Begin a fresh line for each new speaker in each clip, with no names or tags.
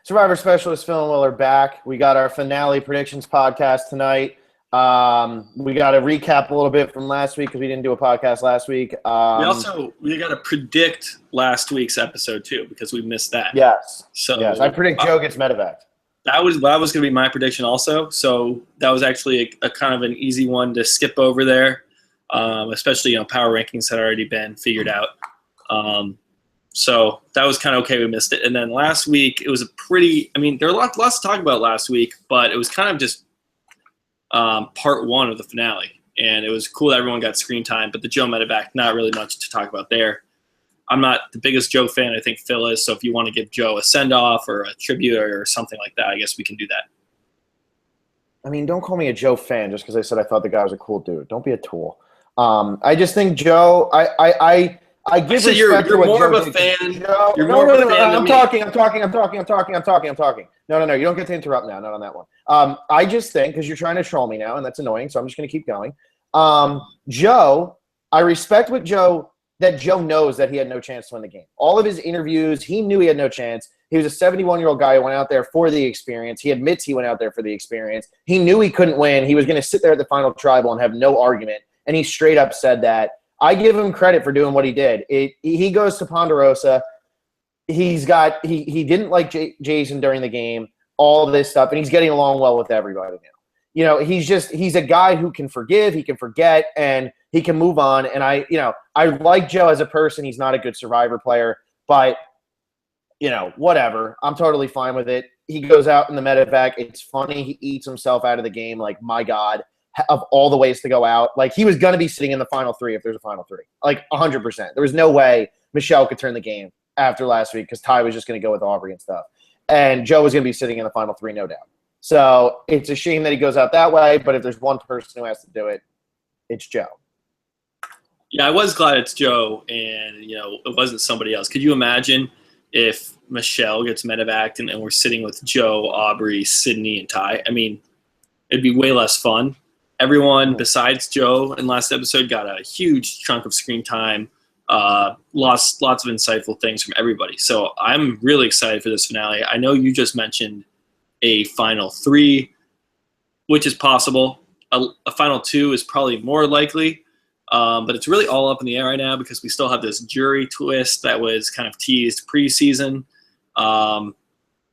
Survivor Specialist Phil and Will are back. We got our finale predictions podcast tonight. We got to recap a little bit from last week because we didn't do a podcast last week.
We got to predict last week's episode too because we missed that.
Yes.
So
yes, I predict Joe gets medevac.
That was going to be my prediction also. So that was actually a kind of an easy one to skip over there, especially power rankings had already been figured out. So that was kind of okay. We missed it. And then last week, it was there were lots to talk about last week, but it was kind of just part one of the finale. And it was cool that everyone got screen time, but the Joe medevac, not really much to talk about there. I'm not the biggest Joe fan. I think Phil is. So if you want to give Joe a send-off or a tribute or something like that, I guess we can do that.
I mean, don't call me a Joe fan just because I said I thought the guy was a cool dude. Don't be a tool. I just think Joe, I give respect
you're
to what
more
Joe
of a
did.
fan.
No,
you're more of a fan than
I'm
me.
talking. No. You don't get to interrupt now. Not on that one. I just think, because you're trying to troll me now, and that's annoying, so I'm just going to keep going. Joe, I respect that Joe knows that he had no chance to win the game. All of his interviews, he knew he had no chance. He was a 71-year-old guy who went out there for the experience. He admits he went out there for the experience. He knew he couldn't win. He was going to sit there at the final tribal and have no argument, and he straight up said that. I give him credit for doing what he did. He goes to Ponderosa. He didn't like Jason during the game, all this stuff, and he's getting along well with everybody now. He's a guy who can forgive, he can forget, and he can move on. And I like Joe as a person. He's not a good Survivor player, but whatever. I'm totally fine with it. He goes out in the medevac. It's funny. He eats himself out of the game. Like, my God. Of all the ways to go out. Like, he was going to be sitting in the final three if there's a final three. Like, 100%. There was no way Michelle could turn the game after last week because Ty was just going to go with Aubrey and stuff. And Joe was going to be sitting in the final three, no doubt. So it's a shame that he goes out that way, but if there's one person who has to do it, it's Joe.
Yeah, I was glad it's Joe and, it wasn't somebody else. Could you imagine if Michelle gets medevaced and we're sitting with Joe, Aubrey, Sydney, and Ty? I mean, it'd be way less fun. Everyone besides Joe in last episode got a huge chunk of screen time, lots of insightful things from everybody. So I'm really excited for this finale. I know you just mentioned a final three, which is possible. A final two is probably more likely, but it's really all up in the air right now because we still have this jury twist that was kind of teased preseason. And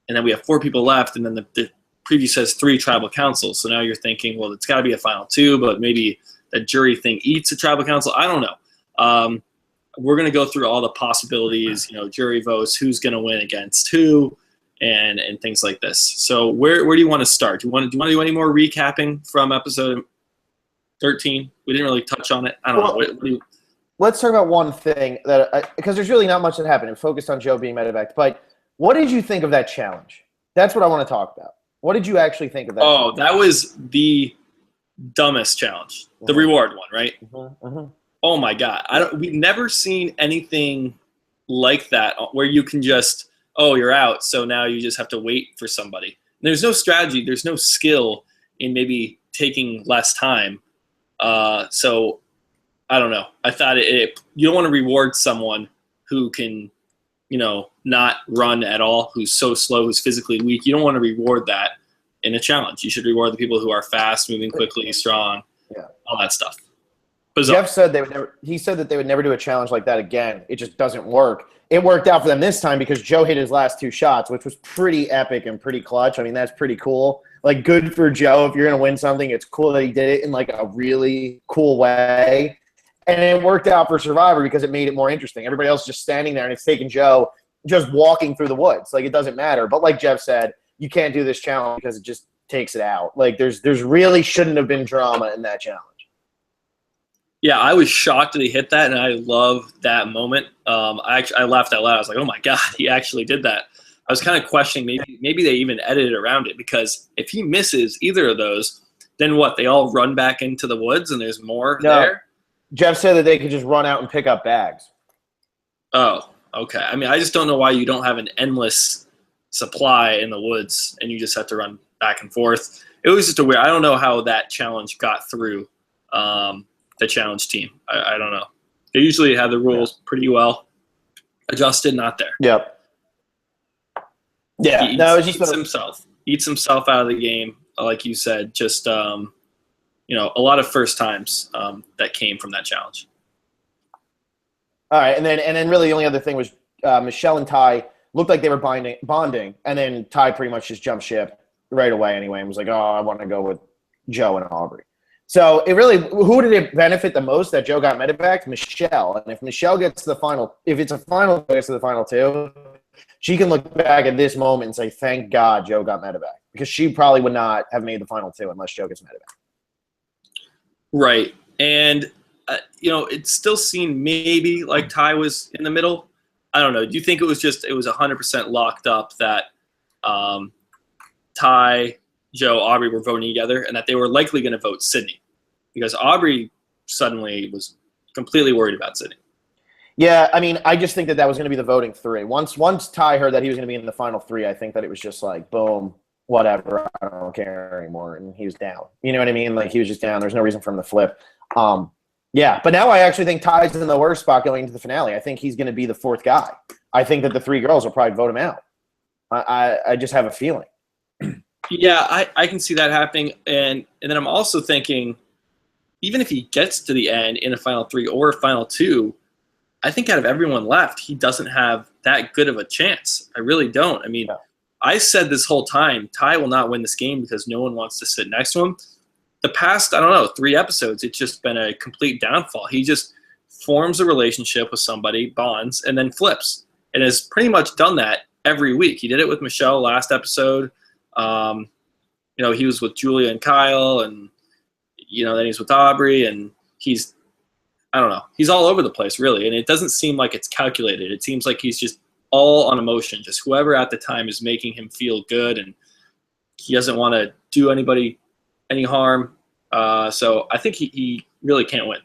then we have 4 people left, and then the preview says 3 tribal councils. So now you're thinking, well, it's got to be a final 2, but maybe that jury thing eats a tribal council. I don't know. We're going to go through all the possibilities, jury votes, who's going to win against who, and things like this. So where do you want to start? Do you want to do any more recapping from episode 13? We didn't really touch on it. I don't know.
Let's talk about one thing because there's really not much that happened. It focused on Joe being medevaced. But what did you think of that challenge? That's what I want to talk about. What did you actually think of that?
Oh, that was the dumbest challenge. The reward one, right? Oh, my God. We've never seen anything like that where you can just, you're out, so now you just have to wait for somebody. And there's no strategy. There's no skill in maybe taking less time. So I don't know. I thought you don't want to reward someone who can not run at all, who's so slow, who's physically weak. You don't want to reward that in a challenge. You should reward the people who are fast, moving quickly, strong, all that stuff. Bizarre.
Jeff said he said that they would never do a challenge like that again. It just doesn't work. It worked out for them this time because Joe hit his last 2 shots, which was pretty epic and pretty clutch. I mean, that's pretty cool. Like, good for Joe. If you're going to win something, it's cool that he did it in like a really cool way. And it worked out for Survivor because it made it more interesting. Everybody else is just standing there, and it's taking Joe just walking through the woods. Like, it doesn't matter. But like Jeff said, you can't do this challenge because it just takes it out. Like, there's really shouldn't have been drama in that challenge.
Yeah, I was shocked that he hit that, and I love that moment. I laughed out loud. I was like, oh, my God, he actually did that. I was kind of questioning maybe they even edited around it because if he misses either of those, then what? They all run back into the woods and there's more there?
Jeff said that they could just run out and pick up bags.
Oh, okay. I mean, I just don't know why you don't have an endless supply in the woods and you just have to run back and forth. It was just a weird – I don't know how that challenge got through the challenge team. I don't know. They usually have the rules pretty well adjusted, not there.
Yep. Yeah,
He
no,
eats himself out of the game, like you said. Just a lot of first times that came from that challenge.
All right, and then really the only other thing was Michelle and Ty looked like they were bonding, and then Ty pretty much just jumped ship right away anyway and was like, "Oh, I want to go with Joe and Aubrey." So it really, who did it benefit the most that Joe got medevac? Michelle. And if Michelle gets to the final, if it's a final, gets to the final two, she can look back at this moment and say, "Thank God Joe got medevac," because she probably would not have made the final two unless Joe gets medevac.
Right, and it still seemed maybe like Ty was in the middle. I don't know. Do you think it was 100% locked up that Ty, Joe, Aubrey were voting together, and that they were likely going to vote Sydney? Because Aubrey suddenly was completely worried about Sydney.
Yeah, I mean, I just think that was going to be the voting three. Once Ty heard that he was going to be in the final three, I think that it was just like, boom, whatever, I don't care anymore, and he was down. You know what I mean? Like, he was just down. There's no reason for him to flip. Yeah, but now I actually think Ty's in the worst spot going into the finale. I think he's going to be the fourth guy. I think that the three girls will probably vote him out. I just have a feeling.
Yeah, I can see that happening. And then I'm also thinking, even if he gets to the end in a final three or a final two, I think out of everyone left, he doesn't have that good of a chance. I really don't. I mean, I said this whole time, Ty will not win this game because no one wants to sit next to him. The past, 3 episodes, it's just been a complete downfall. He just forms a relationship with somebody, bonds, and then flips, and has pretty much done that every week. He did it with Michelle last episode. He was with Julia and Kyle, and then he's with Aubrey, and he's all over the place, really. And it doesn't seem like it's calculated. It seems like he's just all on emotion, just whoever at the time is making him feel good, and he doesn't want to do anybody any harm. So I think he really can't win.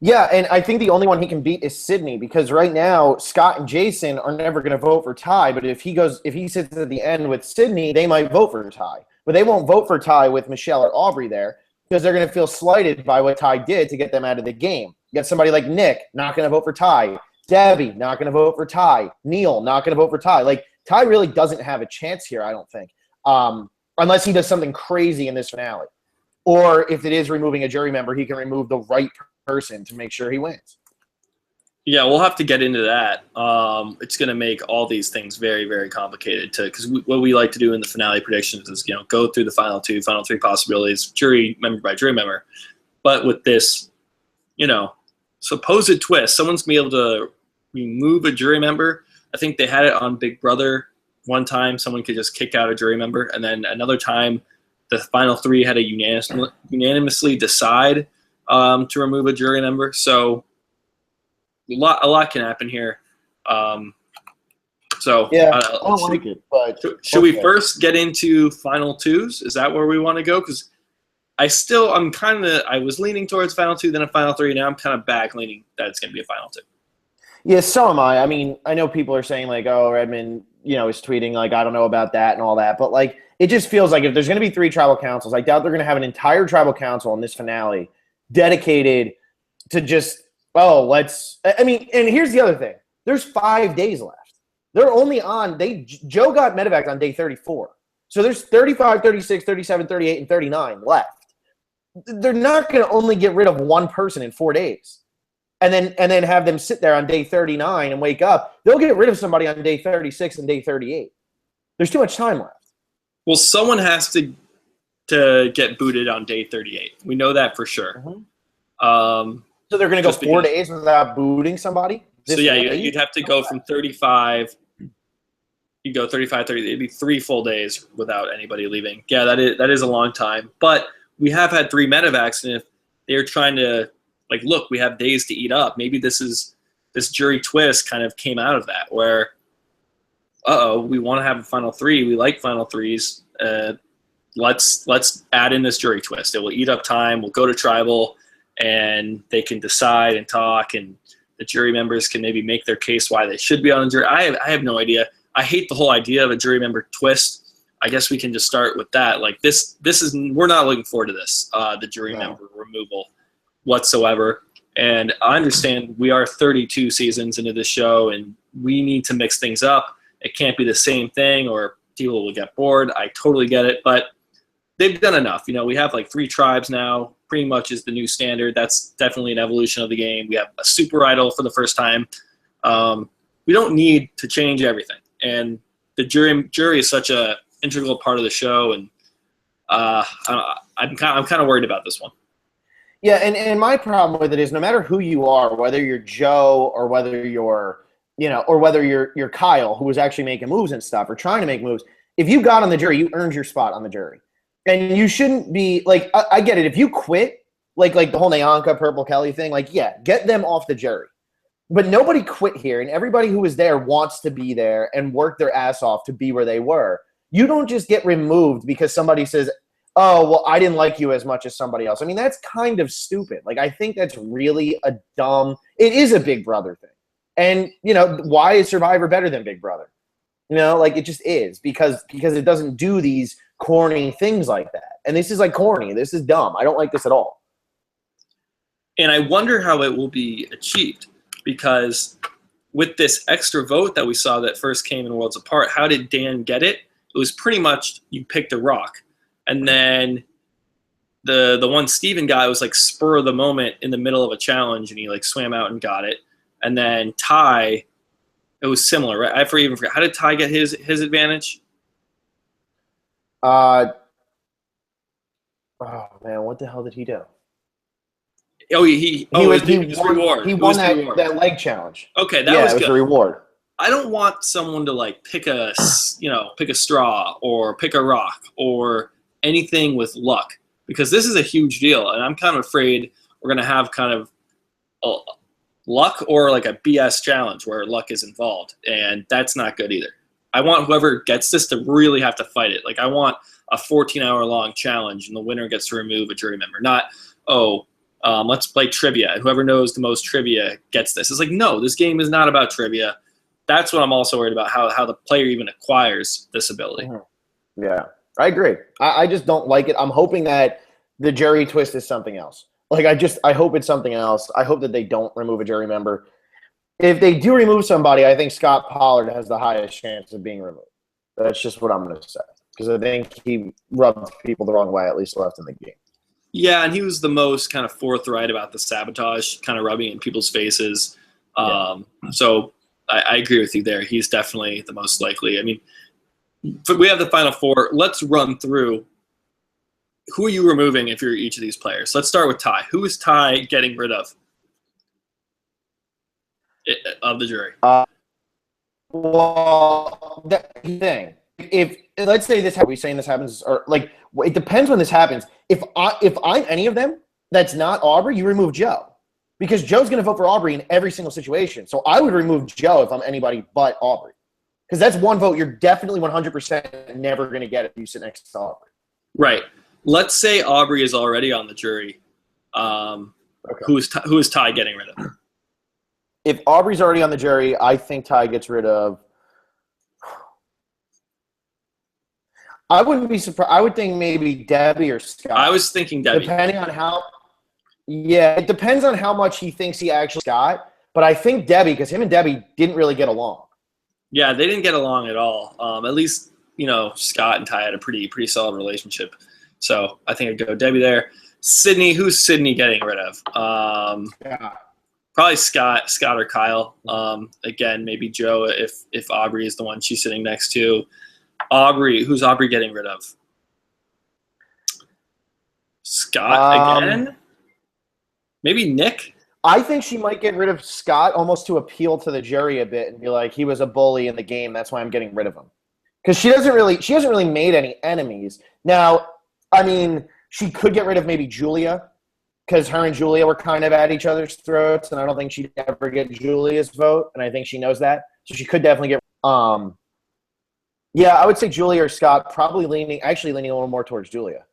Yeah, and I think the only one he can beat is Sydney, because right now Scott and Jason are never going to vote for Ty. But if he sits at the end with Sydney, they might vote for Ty. But they won't vote for Ty with Michelle or Aubrey there because they're going to feel slighted by what Ty did to get them out of the game. You got somebody like Nick not going to vote for Ty. Debbie not going to vote for Ty. Neil not going to vote for Ty. Like, Ty really doesn't have a chance here, I don't think, unless he does something crazy in this finale. Or if it is removing a jury member, he can remove the right person to make sure he wins.
Yeah, we'll have to get into that. It's going to make all these things very, very complicated because what we like to do in the finale predictions is, go through the final two, final three possibilities, jury member by jury member. But with this, supposed twist, someone's going to be able to remove a jury member. I think they had it on Big Brother one time. Someone could just kick out a jury member. And then another time, the final three had to unanimously decide to remove a jury member. So a lot can happen here.
Yeah, I don't like it. But
should we first get into final twos? Is that where we want to go? Because I was leaning towards final two, then a final three. Now I'm kind of back leaning that it's going to be a final two.
Yeah, so am I. I mean, I know people are saying like, "Oh, Redmond, is tweeting like, I don't know about that and all that," but like, it just feels like if there's going to be 3 tribal councils, I doubt they're going to have an entire tribal council in this finale dedicated to just, and here's the other thing. There's 5 days left. They're only on, Joe got medevac on day 34. So there's 35, 36, 37, 38, and 39 left. They're not going to only get rid of one person in 4 days and then have them sit there on day 39 and wake up. They'll get rid of somebody on day 36 and day 38. There's too much time left. Well,
someone has to get booted on day 38. We know that for sure.
Mm-hmm. So they're going to go 4 days without booting somebody?
You'd have to go from 35. You go 35, 30. It'd be 3 full days without anybody leaving. Yeah, that is a long time. But we have had 3 medevacs, and if they're trying to, look, we have days to eat up. Maybe this jury twist kind of came out of that, where, we want to have a final 3. We like final 3s. Let's add in this jury twist. It will eat up time. We'll go to tribal, and they can decide and talk, and the jury members can maybe make their case why they should be on the jury. I have no idea. I hate the whole idea of a jury member twist. I guess we can just start with that. Like this is, we're not looking forward to this, the jury member removal whatsoever. And I understand we are 32 seasons into the show, and we need to mix things up. it can't be the same thing or people will get bored. I totally get it, but they've done enough. We have like 3 tribes now, pretty much is the new standard. That's definitely an evolution of the game. We have a super idol for the first time. We don't need to change everything. And the jury is such a integral part of the show, and I'm kind of worried about this one.
Yeah, and my problem with it is no matter who you are, whether you're Joe or whether you're you're Kyle, who was actually making moves and stuff or trying to make moves, if you got on the jury, you earned your spot on the jury. And you shouldn't be like, I get it. If you quit, like the whole Nyanka, Purple Kelly thing, like, yeah, get them off the jury. But nobody quit here, and everybody who was there wants to be there and work their ass off to be where they were. You don't just get removed because somebody says, oh, well, I didn't like you as much as somebody else. I mean, that's kind of stupid. Like, I think that's really it is a Big Brother thing. And, why is Survivor better than Big Brother? Like it just is because it doesn't do these corny things like that. And this is like corny. This is dumb. I don't like this at all.
And I wonder how it will be achieved, because with this extra vote that we saw that first came in Worlds Apart, how did Dan get it? It was pretty much you picked a rock. And then the one Steven got was like spur of the moment in the middle of a challenge, and he like swam out and got it. And then Ty, it was similar, right? I forget. How did Ty get his advantage?
Oh man, what the hell did he do?
Oh, he reward.
He won that leg challenge.
Okay, that was good.
It was a reward.
I don't want someone to like pick a straw or pick a rock or anything with luck, because this is a huge deal, and I'm kind of afraid we're gonna have kind of luck or like a BS challenge where luck is involved, and that's not good either. I want whoever gets this to really have to fight it. Like I want a 14-hour-long challenge, and the winner gets to remove a jury member. Not, let's play trivia, and whoever knows the most trivia gets this. It's like, no, this game is not about trivia. That's what I'm also worried about, how the player even acquires this ability.
Mm-hmm. Yeah, I agree. I just don't like it. I'm hoping that the jury twist is something else. Like, I hope it's something else. I hope that they don't remove a jury member. If they do remove somebody, I think Scott Pollard has the highest chance of being removed. That's just what I'm going to say, because I think he rubbed people the wrong way, at least left in the game.
Yeah, and he was the most kind of forthright about the sabotage, kind of rubbing it in people's faces. So I agree with you there. He's definitely the most likely. I mean, we have the final 4. Let's run through. Who are you removing if you're each of these players? Let's start with Ty. Who is Ty getting rid of the jury?
Well, that's the thing. If let's say this, are we saying this happens, or like it depends when this happens. If I'm any of them, that's not Aubrey, you remove Joe, because Joe's going to vote for Aubrey in every single situation. So I would remove Joe if I'm anybody but Aubrey, because that's one vote you're definitely 100% never going to get if you sit next to Aubrey.
Right. Let's say Aubrey is already on the jury. Okay. Who is Ty getting rid of?
If Aubrey's already on the jury, I think Ty gets rid of. I wouldn't be surprised. I would think maybe Debbie or Scott.
I was thinking Debbie.
Depending on how. Yeah, it depends on how much he thinks he actually got. But I think Debbie, because him and Debbie didn't really get along.
Yeah, they didn't get along at all. At least, Scott and Ty had a pretty solid relationship. So I think I'd go Debbie there. Sydney, who's Sydney getting rid of? Probably Scott or Kyle. Again, maybe Joe if Aubrey is the one she's sitting next to. Aubrey, who's Aubrey getting rid of? Scott again? Maybe Nick?
I think she might get rid of Scott almost to appeal to the jury a bit and be like, he was a bully in the game, that's why I'm getting rid of him. Because she hasn't really made any enemies. Now, I mean, she could get rid of maybe Julia, because her and Julia were kind of at each other's throats, and I don't think she'd ever get Julia's vote, and I think she knows that. So she could definitely get yeah, I would say Julia or Scott, probably leaning a little more towards Julia.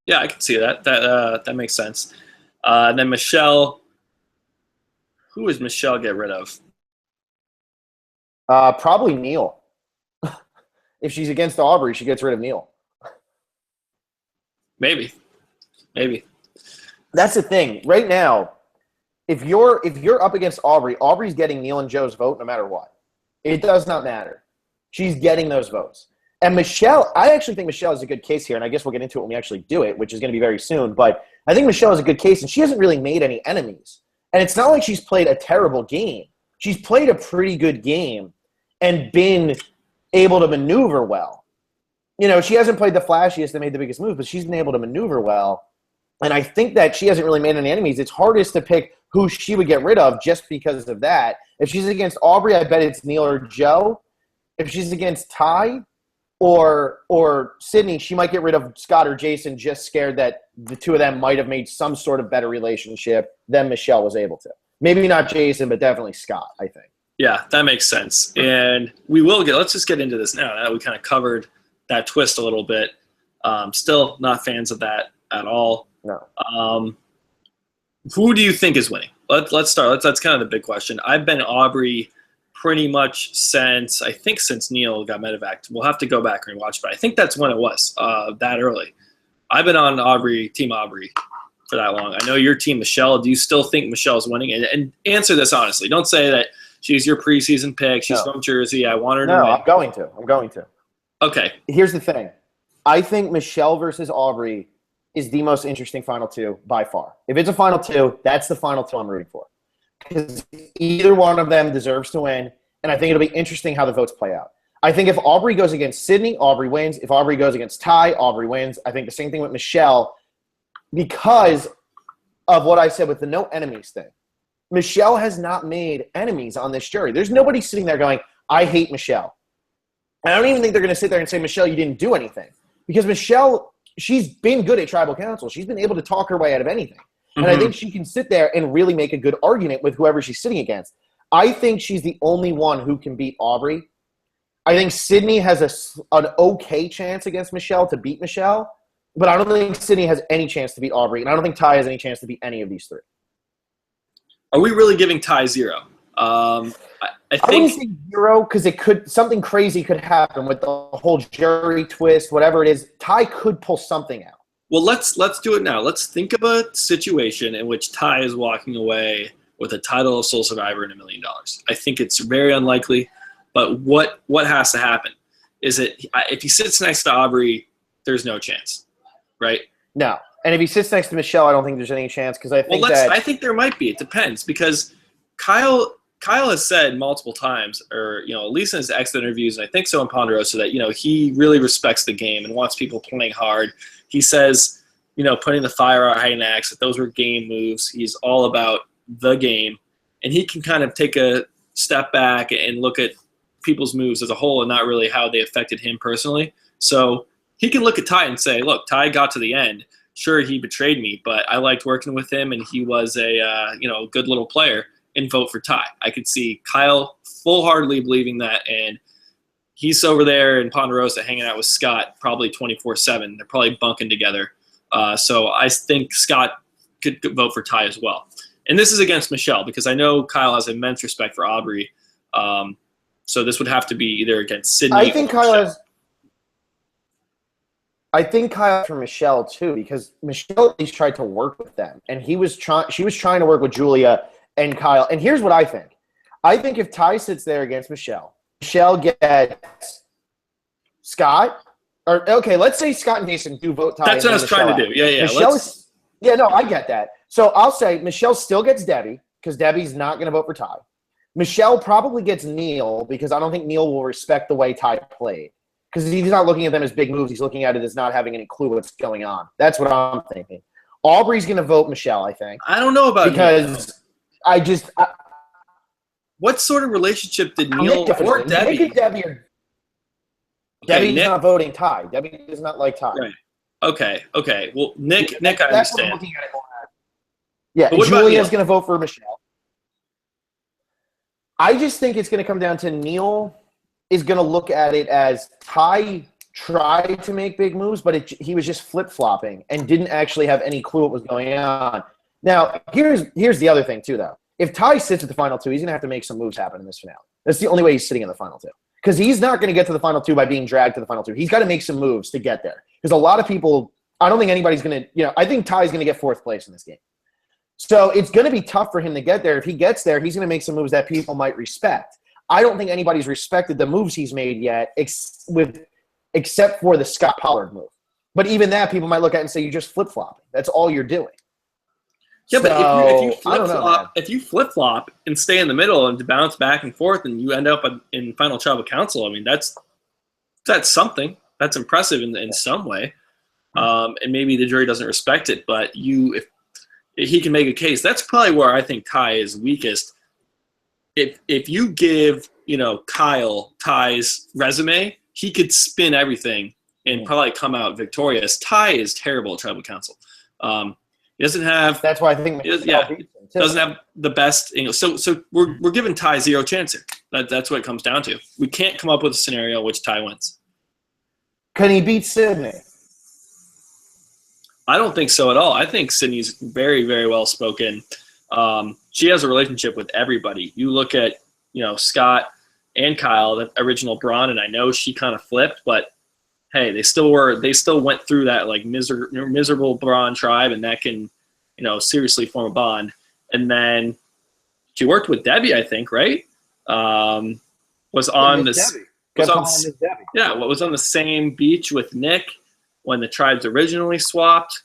Yeah, I can see that. That makes sense. And then Michelle. Who does Michelle get rid of?
Probably Neil. If she's against Aubrey, she gets rid of Neil.
Maybe.
That's the thing. Right now, If you're up against Aubrey, Aubrey's getting Neil and Joe's vote no matter what. It does not matter. She's getting those votes. And Michelle, I actually think Michelle is a good case here, and I guess we'll get into it when we actually do it, which is going to be very soon. But I think Michelle is a good case, and she hasn't really made any enemies. And it's not like she's played a terrible game. She's played a pretty good game and been able to maneuver well. You know, she hasn't played the flashiest and made the biggest move, but she's been able to maneuver well. And I think that she hasn't really made any enemies. It's hardest to pick who she would get rid of just because of that. If she's against Aubrey, I bet it's Neil or Joe. If she's against Ty or Sydney, she might get rid of Scott or Jason, just scared that the two of them might have made some sort of better relationship than Michelle was able to. Maybe not Jason, but definitely Scott, I think.
Yeah, that makes sense. And let's just get into this now. We kind of covered that twist a little bit. Still not fans of that at all.
No.
Who do you think is winning? Let's start. That's kind of the big question. I've been Aubrey pretty much since Neil got medevaced. We'll have to go back and watch, but I think that's when it was that early. I've been on Team Aubrey for that long. I know your team, Michelle. Do you still think Michelle's winning? And answer this honestly. Don't say that she's your preseason pick. She's from Jersey. I want her to win.
I'm going to.
Okay.
Here's the thing. I think Michelle versus Aubrey is the most interesting final two by far. If it's a final two, that's the final two I'm rooting for. Because either one of them deserves to win, and I think it'll be interesting how the votes play out. I think if Aubrey goes against Sydney, Aubrey wins. If Aubrey goes against Ty, Aubrey wins. I think the same thing with Michelle because of what I said with the no enemies thing. Michelle has not made enemies on this jury. There's nobody sitting there going, I hate Michelle. And I don't even think they're going to sit there and say, Michelle, you didn't do anything. Because Michelle, she's been good at tribal council. She's been able to talk her way out of anything. And I think she can sit there and really make a good argument with whoever she's sitting against. I think she's the only one who can beat Aubrey. I think Sydney has an okay chance against Michelle to beat Michelle, but I don't think Sydney has any chance to beat Aubrey, and I don't think Ty has any chance to beat any of these three.
Are we really giving Ty 0? I
wouldn't say 0 because something crazy could happen with the whole jury twist, whatever it is. Ty could pull something out.
Well, let's do it now. Let's think of a situation in which Ty is walking away with a title of Sole Survivor and $1 million. I think it's very unlikely, but what has to happen? Is it if he sits next to Aubrey, there's no chance, right?
No. And if he sits next to Michelle, I don't think there's any chance because I think
I think there might be. It depends because Kyle has said multiple times, or at least in his exit interviews, and I think so in Ponderosa, that he really respects the game and wants people playing hard. He says, putting the fire out hiding axe, that those were game moves. He's all about the game, and he can kind of take a step back and look at people's moves as a whole and not really how they affected him personally. So he can look at Ty and say, look, Ty got to the end. Sure, he betrayed me, but I liked working with him, and he was a good little player, and vote for Ty. I could see Kyle full-heartedly believing that, and he's over there in Ponderosa hanging out with Scott probably 24/7. They're probably bunking together. So I think Scott could vote for Ty as well. And this is against Michelle because I know Kyle has immense respect for Aubrey. So this would have to be either against Sydney
I think
or Michelle.
I think Kyle for Michelle too, because Michelle at least tried to work with them, and she was trying to work with Julia and Kyle. And here's what I think. I think if Ty sits there against Michelle gets Scott, or okay, let's say Scott and Jason do vote Ty.
That's what I was trying to do.
Yeah, no, I get that. So I'll say Michelle still gets Debbie because Debbie's not going to vote for Ty. Michelle probably gets Neil because I don't think Neil will respect the way Ty played. Because he's not looking at them as big moves. He's looking at it as not having any clue what's going on. That's what I'm thinking. Aubrey's going to vote Michelle, I think.
I don't know about
because Neil.
What sort of relationship did Neil or Debbie?
Nick and Debbie's not voting Ty. Debbie does not like Ty.
Right. Okay. Well, Nick, I understand.
What I'm looking at it more as. Yeah, Julia's going to vote for Michelle. I just think it's going to come down to Neil is going to look at it as Ty tried to make big moves, but he was just flip-flopping and didn't actually have any clue what was going on. Now, here's the other thing, too, though. If Ty sits at the final two, he's going to have to make some moves happen in this finale. That's the only way he's sitting in the final two. Because he's not going to get to the final two by being dragged to the final two. He's got to make some moves to get there. Because a lot of people – I don't think anybody's going to – I think Ty's going to get fourth place in this game. So it's going to be tough for him to get there. If he gets there, he's going to make some moves that people might respect. I don't think anybody's respected the moves he's made yet, except for the Scott Pollard move. But even that, people might look at it and say, you're just flip-flopping. That's all you're doing.
Yeah,
So,
but if you flip-flop and stay in the middle and to bounce back and forth and you end up in final tribal council, I mean, that's something. That's impressive in some way. And maybe the jury doesn't respect it, but if he can make a case. That's probably where I think Ty is weakest. If you give, Kyle Ty's resume, he could spin everything and probably come out victorious. Ty is terrible at tribal council. He doesn't have.
That's why I think.
Doesn't have the best. So we're giving Ty zero chance here. That's what it comes down to. We can't come up with a scenario in which Ty wins.
Can he beat Sydney?
I don't think so at all. I think Sydney's very, very well spoken. She has a relationship with everybody. You look at, Scott and Kyle, the original Brawn, and I know she kind of flipped, but hey, they still went through that like miserable Brawn tribe, and that can, seriously form a bond. And then she worked with Debbie, I think, right? Was on this. Was on the same beach with Nick when the tribes originally swapped.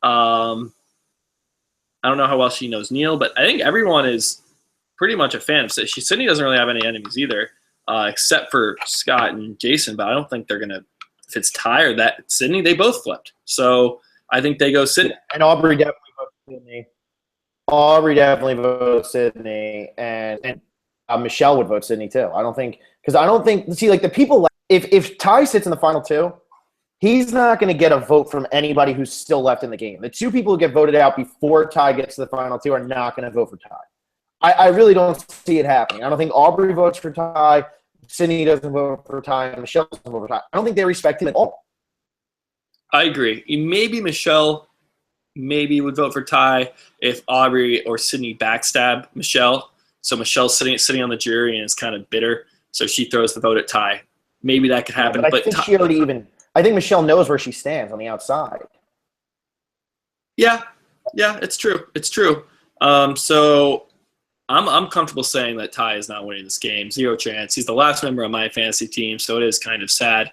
I don't know how well she knows Neil, but I think everyone is pretty much a fan of Sydney. Sydney doesn't really have any enemies either, except for Scott and Jason, but I don't think they're going to, if it's Ty or that Sydney, they both flipped. So I think they go Sydney.
And Aubrey definitely votes Sydney. And Michelle would vote Sydney too. I don't think the people, if Ty sits in the final two, he's not going to get a vote from anybody who's still left in the game. The two people who get voted out before Ty gets to the final two are not going to vote for Ty. I really don't see it happening. I don't think Aubrey votes for Ty. Sydney doesn't vote for Ty. Michelle doesn't vote for Ty. I don't think they respect him at all.
I agree. Maybe Michelle would vote for Ty if Aubrey or Sydney backstab Michelle. So Michelle's sitting on the jury and is kind of bitter. So she throws the vote at Ty. Maybe that could happen.
But I think Michelle knows where she stands on the outside.
Yeah, it's true. It's true. So I'm comfortable saying that Ty is not winning this game. Zero chance. He's the last member of my fantasy team, so it is kind of sad.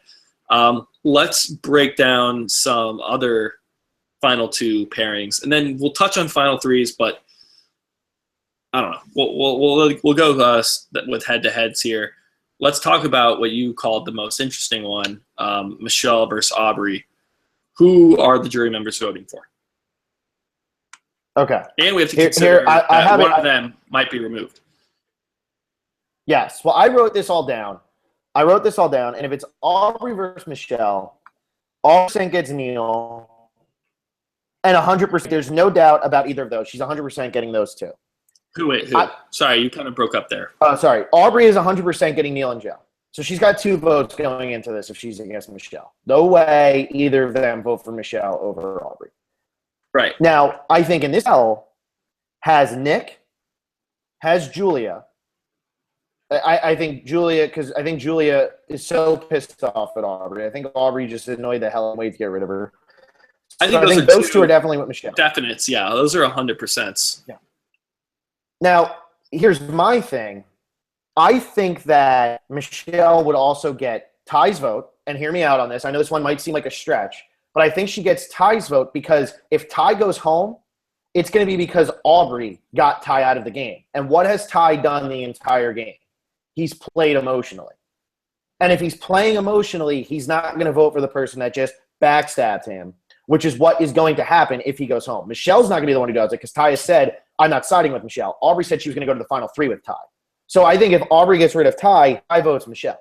Let's break down some other final two pairings, and then we'll touch on final threes. But I don't know. We'll go with head-to-heads here. Let's talk about what you called the most interesting one, Michelle versus Aubrey. Who are the jury members voting for?
Okay.
And we have to consider that one of them might be removed.
Yes. Well, I wrote this all down. And if it's Aubrey versus Michelle, 100% gets Neil, and 100%, there's no doubt about either of those. She's 100% getting those two.
Who? Sorry, you kind of broke up there.
Sorry. Aubrey is 100% getting Neil and Joe. So she's got two votes going into this if she's against Michelle. No way either of them vote for Michelle over Aubrey.
Right.
Now, I think in this battle has Nick, has Julia. I think Julia, because I think Julia is so pissed off at Aubrey. I think Aubrey just annoyed the hell and wait to get rid of her.
I think
those two are definitely with Michelle.
Definites, yeah. Those are 100%.
Yeah. Now, here's my thing. I think that Michelle would also get Ty's vote, and hear me out on this. I know this one might seem like a stretch, but I think she gets Ty's vote because if Ty goes home, it's going to be because Aubrey got Ty out of the game. And what has Ty done the entire game? He's played emotionally. And if he's playing emotionally, he's not going to vote for the person that just backstabbed him, which is what is going to happen if he goes home. Michelle's not going to be the one who does it because Ty has said, I'm not siding with Michelle. Aubrey said she was going to go to the final three with Ty. So I think if Aubrey gets rid of Ty, I votes Michelle.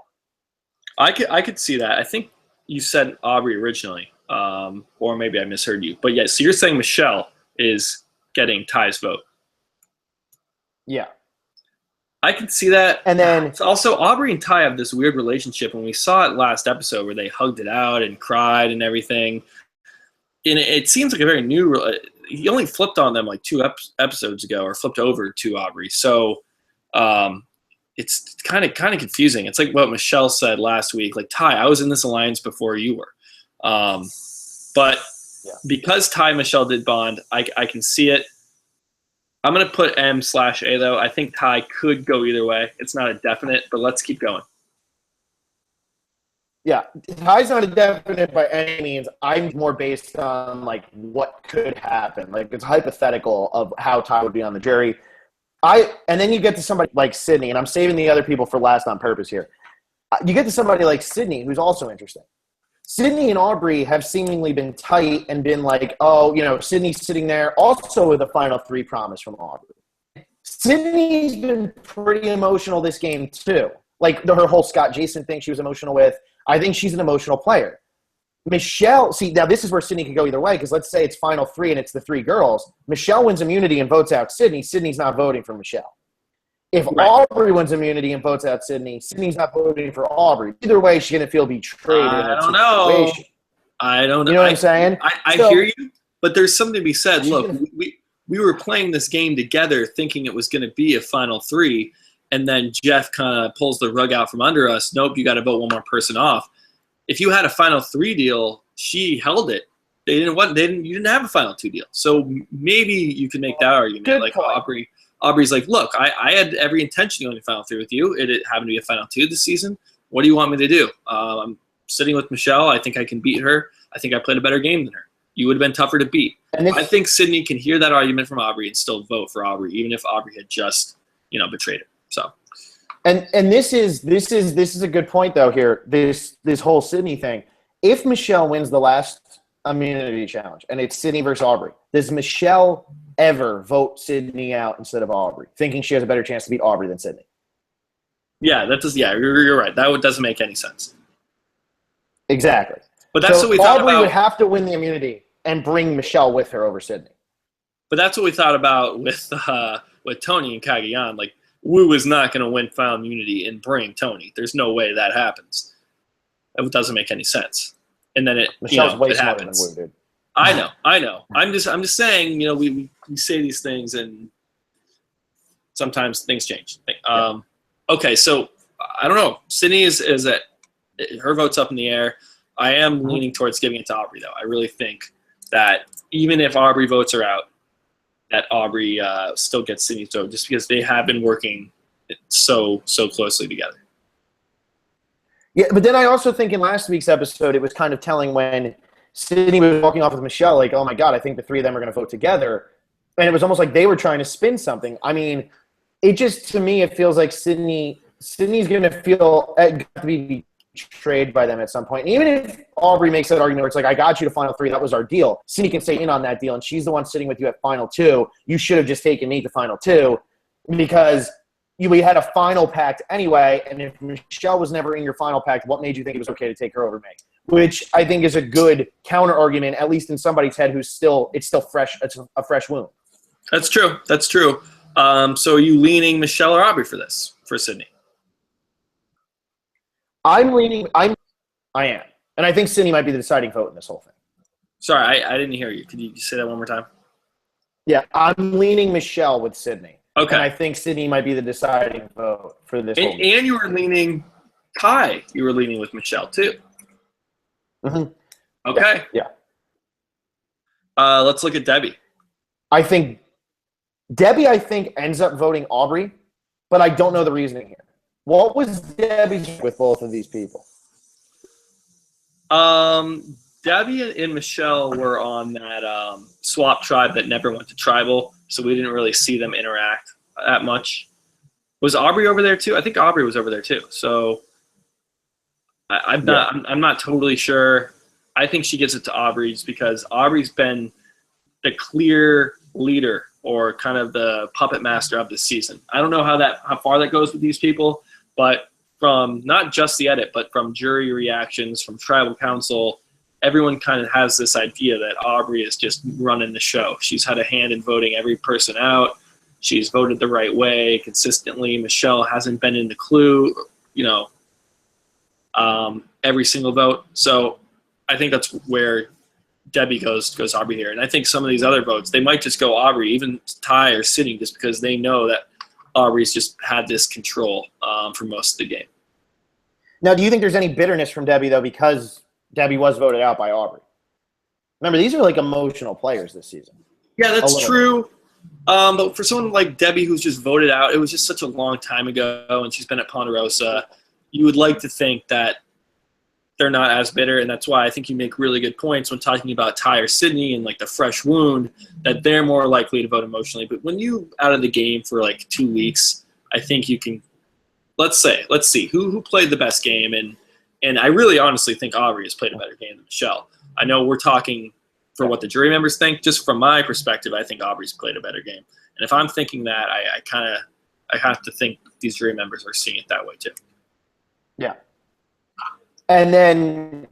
I could see that. I think you said Aubrey originally, or maybe I misheard you. But yeah, so you're saying Michelle is getting Ty's vote.
Yeah.
I can see that.
And then
it's also Aubrey and Ty have this weird relationship, and we saw it last episode where they hugged it out and cried and everything. And it seems like a very new. He only flipped on them like two episodes ago, or flipped over to Aubrey. So it's kind of confusing. It's like what Michelle said last week. Like, Ty, I was in this alliance before you were. But because Ty and Michelle did bond, I can see it. I'm going to put M/A, though. I think Ty could go either way. It's not a definite, but let's keep going.
Yeah, Ty's not a definite by any means. I'm more based on, like, what could happen. Like, it's hypothetical of how Ty would be on the jury. And then you get to somebody like Sydney, and I'm saving the other people for last on purpose here. You get to somebody like Sydney, who's also interesting. Sydney and Aubrey have seemingly been tight and been like, oh, Sydney's sitting there also with a final 3 promise from Aubrey. Sydney's been pretty emotional this game too. Like her whole Scott Jason thing she was emotional with. I think she's an emotional player. Michelle, see, now this is where Sydney could go either way because let's say it's final 3 and it's the 3 girls. Michelle wins immunity and votes out Sydney. Sydney's not voting for Michelle. If Aubrey wins immunity and votes out Sydney, Sydney's not voting for Aubrey. Either way, she's going to feel betrayed.
I don't know. I don't know.
You know what I'm saying?
I hear you, but there's something to be said. Look, we were playing this game together thinking it was going to be a final 3, and then Jeff kind of pulls the rug out from under us. Nope, you got to vote one more person off. If you had a final 3 deal, she held it. You didn't have a final 2 deal. So maybe you can make that argument.
Good
like
point.
Aubrey's like, look, I had every intention of going to final 3 with you. It happened to be a final 2 this season. What do you want me to do? I'm sitting with Michelle. I think I can beat her. I think I played a better game than her. You would have been tougher to beat. I think Sydney can hear that argument from Aubrey and still vote for Aubrey, even if Aubrey had just, betrayed her. So,
and this is a good point though here. This whole Sydney thing. If Michelle wins the last immunity challenge and it's Sydney versus Aubrey, does Michelle ever vote Sydney out instead of Aubrey, thinking she has a better chance to beat Aubrey than Sydney?
Yeah, you're right. That doesn't make any sense.
Exactly.
But that's what we thought
Aubrey
about.
would have to win the immunity and bring Michelle with her over Sydney.
But that's what we thought about with Tony and Cagayan. Like, Wu is not going to win final immunity and bring Tony. There's no way that happens. It doesn't make any sense. And then
Michelle's way
it
smarter
happens.
than Wu, dude.
I know. I'm just saying, we say these things and sometimes things change. Okay, so I don't know. Sydney is at her vote's up in the air. I am leaning towards giving it to Aubrey, though. I really think that even if Aubrey votes her out, that Aubrey still gets Sydney's vote just because they have been working so closely together.
Yeah, but then I also think in last week's episode, it was kind of telling when Sydney was walking off with Michelle, like, oh my God, I think the 3 of them are going to vote together. And it was almost like they were trying to spin something. I mean, it just, to me, it feels like Sydney's going to feel to be betrayed by them at some point. And even if Aubrey makes that argument where it's like, I got you to final 3, that was our deal. Sydney can stay in on that deal, and she's the one sitting with you at final 2. You should have just taken me to final 2 because we had a final pact anyway, and if Michelle was never in your final pact, what made you think it was okay to take her over me? Which I think is a good counter argument, at least in somebody's head it's still fresh. It's a fresh wound.
That's true. So are you leaning Michelle or Aubrey for Sydney?
I am. And I think Sydney might be the deciding vote in this whole thing.
Sorry, I didn't hear you. Could you say that one more time?
Yeah, I'm leaning Michelle with Sydney.
Okay.
And I think Sydney might be the deciding vote for this whole thing.
And you were leaning Ty. You were leaning with Michelle, too.
Mm-hmm.
Okay.
Yeah.
Let's look at Debbie.
Debbie ends up voting Aubrey, but I don't know the reasoning here. What was Debbie's with both of these people?
Debbie and Michelle were on that swap tribe that never went to tribal, so we didn't really see them interact that much. Was Aubrey over there too? I think Aubrey was over there too. So I'm not totally sure. I think she gives it to Aubrey's because Aubrey's been the clear leader or kind of the puppet master of the season. I don't know how far that goes with these people, but from not just the edit, but from jury reactions, from tribal council, everyone kind of has this idea that Aubrey is just running the show. She's had a hand in voting every person out. She's voted the right way consistently. Michelle hasn't been in the clue, every single vote. So I think that's where Debbie goes Aubrey here. And I think some of these other votes, they might just go Aubrey, even Ty or Sydney, just because they know that Aubrey's just had this control for most of the game.
Now, do you think there's any bitterness from Debbie, though, because Debbie was voted out by Aubrey? Remember, these are like emotional players this season.
Yeah, that's true. But for someone like Debbie, who's just voted out, it was just such a long time ago, and she's been at Ponderosa. You would like to think that they're not as bitter, and that's why I think you make really good points when talking about Ty or Sydney and like the fresh wound, that they're more likely to vote emotionally. But when you out of the game for like 2 weeks, I think you can. Let's see who played the best game, and I really honestly think Aubrey has played a better game than Michelle. I know we're talking for what the jury members think. Just from my perspective, I think Aubrey's played a better game. And if I'm thinking that, I have to think these jury members are seeing it that way too.
Yeah. And then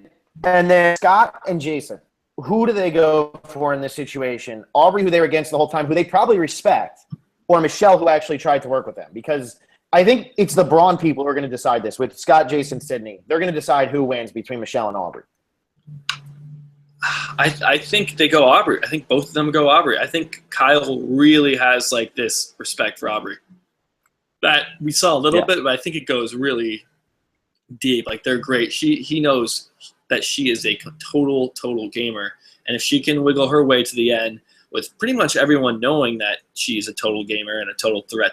Scott and Jason, who do they go for in this situation? Aubrey, who they were against the whole time, who they probably respect, or Michelle, who actually tried to work with them? Because I think it's the Brawn people who are going to decide this. With Scott, Jason, Sydney, they're going to decide who wins between Michelle and Aubrey.
I think they go Aubrey. I think both of them go Aubrey. I think Kyle really has like this respect for Aubrey that we saw a little bit, but I think it goes really deep. Like, they're great. He knows that she is a total gamer, and if she can wiggle her way to the end with pretty much everyone knowing that she's a total gamer and a total threat,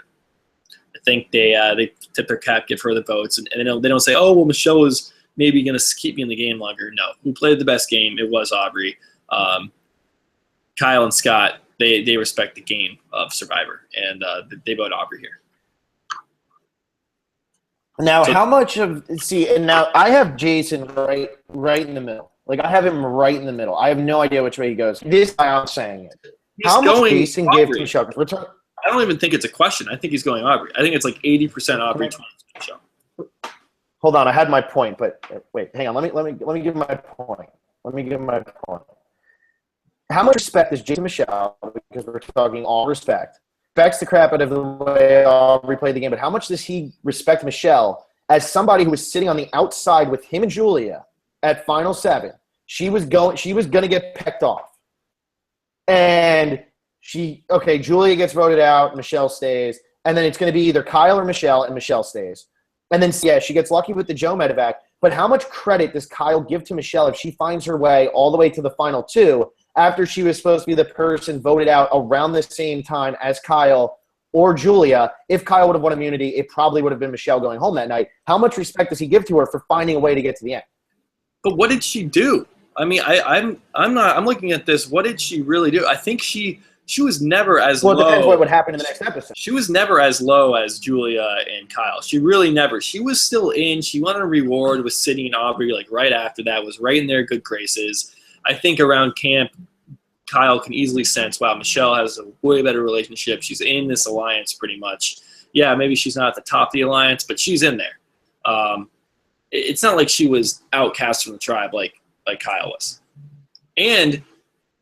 I think they tip their cap, give her the votes, and they don't say, oh well, Michelle is maybe going to keep me in the game longer. No, who played the best game? It was Aubrey. Kyle and Scott, they respect the game of Survivor, and they vote Aubrey here.
Now, how much of – see, and now I have Jason right in the middle. Like, I have him right in the middle. I have no idea which way he goes. This is how I'm saying it. How much Jason gave to Michelle?
I don't even think it's a question. I think he's going Aubrey. I think it's like 80% Aubrey, 20% Michelle.
Hold on, I had my point, but wait, hang on. Let me give my point. How much respect does Jason Michelle, because we're talking all respect, respects the crap out of the way Aubrey played the game, but how much does he respect Michelle as somebody who was sitting on the outside with him and Julia at Final 7? She was going to get pecked off. And Julia gets voted out, Michelle stays, and then it's going to be either Kyle or Michelle, and Michelle stays. And then, yeah, she gets lucky with the Joe medevac. But how much credit does Kyle give to Michelle if she finds her way all the way to the final 2 after she was supposed to be the person voted out around the same time as Kyle or Julia? If Kyle would have won immunity, it probably would have been Michelle going home that night. How much respect does he give to her for finding a way to get to the end?
But what did she do? I mean, I'm looking at this. What did she really do? I think she was never as low.
Well, it depends what would happen in the next episode.
She was never as low as Julia and Kyle. She really never. She was still in. She wanted a reward with Sydney and Aubrey, like right after that, was right in their good graces. I think around camp, Kyle can easily sense, wow, Michelle has a way better relationship. She's in this alliance pretty much. Yeah, maybe she's not at the top of the alliance, but she's in there. It's not like she was outcast from the tribe like Kyle was. And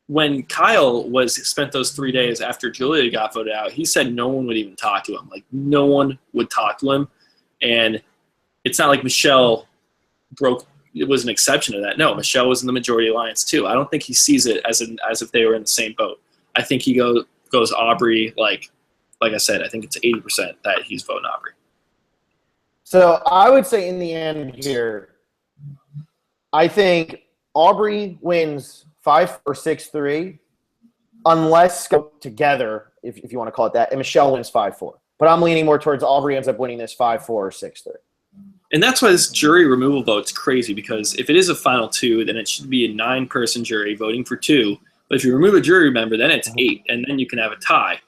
when Kyle spent those 3 days after Julia got voted out, he said no one would even talk to him. Like, no one would talk to him. And it's not like Michelle was an exception to that. No, Michelle was in the majority alliance too. I don't think he sees it as if they were in the same boat. I think he goes Aubrey, like I said, I think it's 80% that he's voting Aubrey.
So I would say in the end here, I think Aubrey wins 5 or 6-3, unless go together, if you want to call it that, and Michelle wins 5-4. But I'm leaning more towards Aubrey ends up winning this 5-4 or 6-3.
And that's why this jury removal vote's crazy, because if it is a final 2, then it should be a 9-person jury voting for 2. But if you remove a jury member, then it's 8, and then you can have a tie.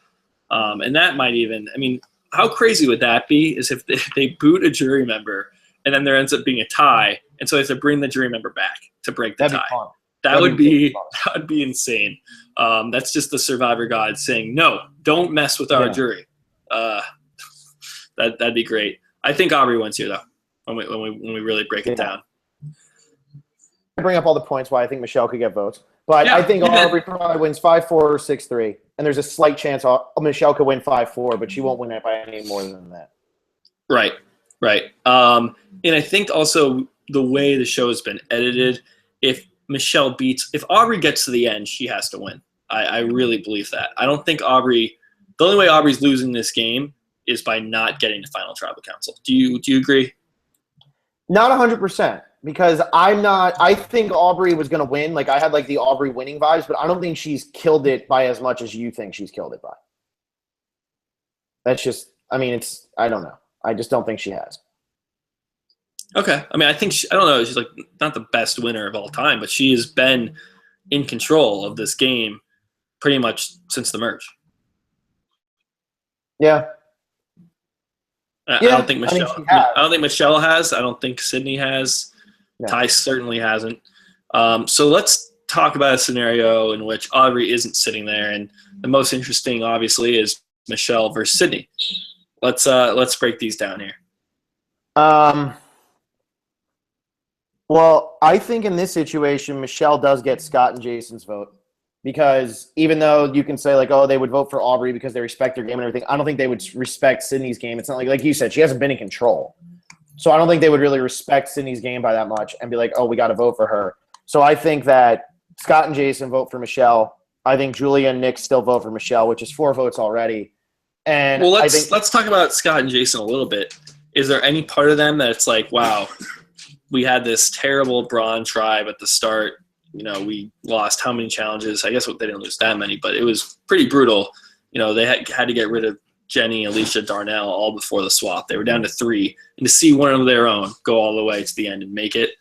And that might even, I mean, how crazy would that be is if they boot a jury member and then there ends up being a tie, and so they have to bring the jury member back to break the tie. That would be insane. That's just the Survivor God saying, no, don't mess with our jury. That'd be great. I think Aubrey wins here, though, when we really break it down.
I bring up all the points why I think Michelle could get votes. But I think Aubrey probably wins 5-4 or 6-3. And there's a slight chance Michelle could win 5-4, but she won't win it by any more than that.
Right. And I think also the way the show has been edited, if Aubrey gets to the end, she has to win. I really believe that. I don't think the only way Aubrey's losing this game is by not getting to final tribal council. Do you agree?
Not 100%, because I think Aubrey was going to win. Like, I had like the Aubrey winning vibes, but I don't think she's killed it by as much as you think she's killed it by. That's just, I mean, I don't know. I just don't think she has.
Okay. I mean, I think I don't know. She's like not the best winner of all time, but she has been in control of this game pretty much since the merge.
Yeah.
I
Yeah,
don't think
I mean,
Michelle.
she has.
I don't think Michelle has. I don't think Sydney has.
No.
Ty certainly hasn't. So let's talk about a scenario in which Aubrey isn't sitting there, and the most interesting, obviously, is Michelle versus Sydney. Let's break these down here.
Well, I think in this situation, Michelle does get Scott and Jason's vote, because even though you can say like, oh, they would vote for Aubrey because they respect their game and everything, I don't think they would respect Sydney's game. It's not like you said, she hasn't been in control. So I don't think they would really respect Sydney's game by that much and be like, oh, we got to vote for her. So I think that Scott and Jason vote for Michelle. I think Julia and Nick still vote for Michelle, which is 4 votes already. And
well, let's talk about Scott and Jason a little bit. Is there any part of them that it's like, wow, we had this terrible Brawn tribe at the start. You know, we lost how many challenges? I guess they didn't lose that many, but it was pretty brutal. You know, they had to get rid of Jenny, Alicia, Darnell all before the swap. They were down to 3. And to see one of their own go all the way to the end and make it,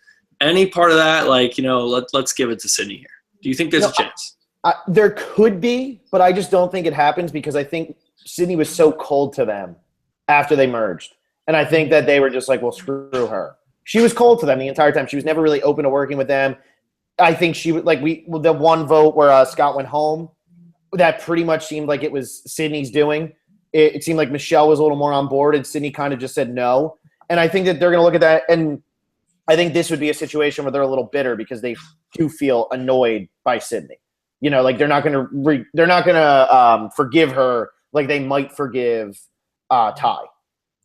any part of that, like, you know, let's give it to Sydney here. Do you think there's a chance?
There could be, but I just don't think it happens because I think Sydney was so cold to them after they merged. And I think that they were just like, well, screw her. She was cold to them the entire time. She was never really open to working with them. I think she would like the one vote where Scott went home, that pretty much seemed like it was Sydney's doing. It seemed like Michelle was a little more on board, and Sydney kind of just said no. And I think that they're going to look at that, and I think this would be a situation where they're a little bitter because they do feel annoyed by Sydney. You know, like they're not going to forgive her like they might forgive Ty.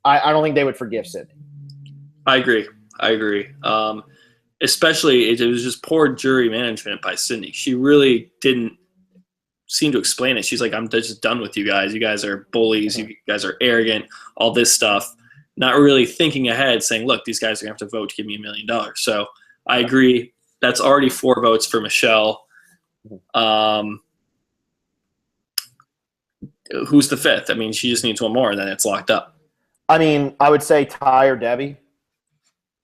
I don't think they would forgive Sydney.
I agree. Especially, it was just poor jury management by Sydney. She really didn't seem to explain it. She's like, I'm just done with you guys. You guys are bullies. You guys are arrogant, all this stuff. Not really thinking ahead, saying, look, these guys are going to have to vote to give me $1 million. So I agree. That's already 4 votes for Michelle. Who's the 5th? I mean, she just needs 1 more, and then it's locked up.
I mean, I would say Ty or Debbie.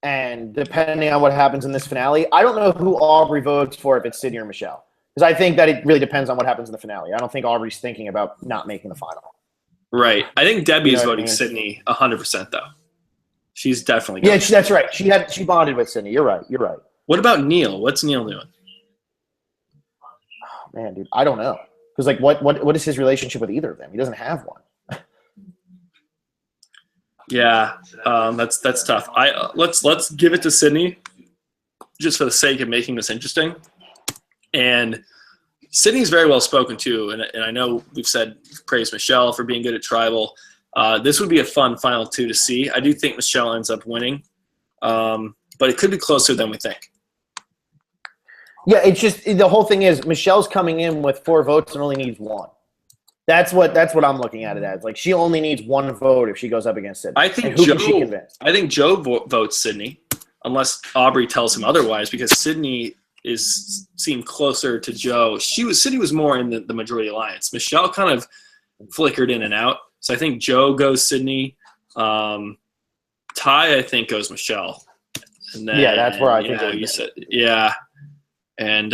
And depending on what happens in this finale, I don't know who Aubrey votes for, if it's Sydney or Michelle. Because I think that it really depends on what happens in the finale. I don't think Aubrey's thinking about not making the final.
Right. I think Debbie is voting Sydney 100%, though. She's definitely
going. Yeah, that's right. She bonded with Sydney. You're right.
What about Neil? What's Neil doing?
Oh, man, dude, I don't know. Because like, what is his relationship with either of them? He doesn't have one.
Yeah, that's tough. Let's give it to Sydney, just for the sake of making this interesting. And Sydney's very well spoken too, and I know we've praised Michelle for being good at tribal. This would be a fun final 2 to see. I do think Michelle ends up winning, but it could be closer than we think.
Yeah, it's just the whole thing is Michelle's coming in with 4 votes and only needs 1. That's what I'm looking at it as. Like, she only needs 1 vote if she goes up against Sydney.
I think Joe votes Sydney, unless Aubrey tells him otherwise, because Sydney seemed closer to Joe. Sydney was more in the majority alliance. Michelle kind of flickered in and out. So I think Joe goes Sydney. Ty, I think, goes Michelle. And then,
yeah, that's where I think
you said. Yeah. And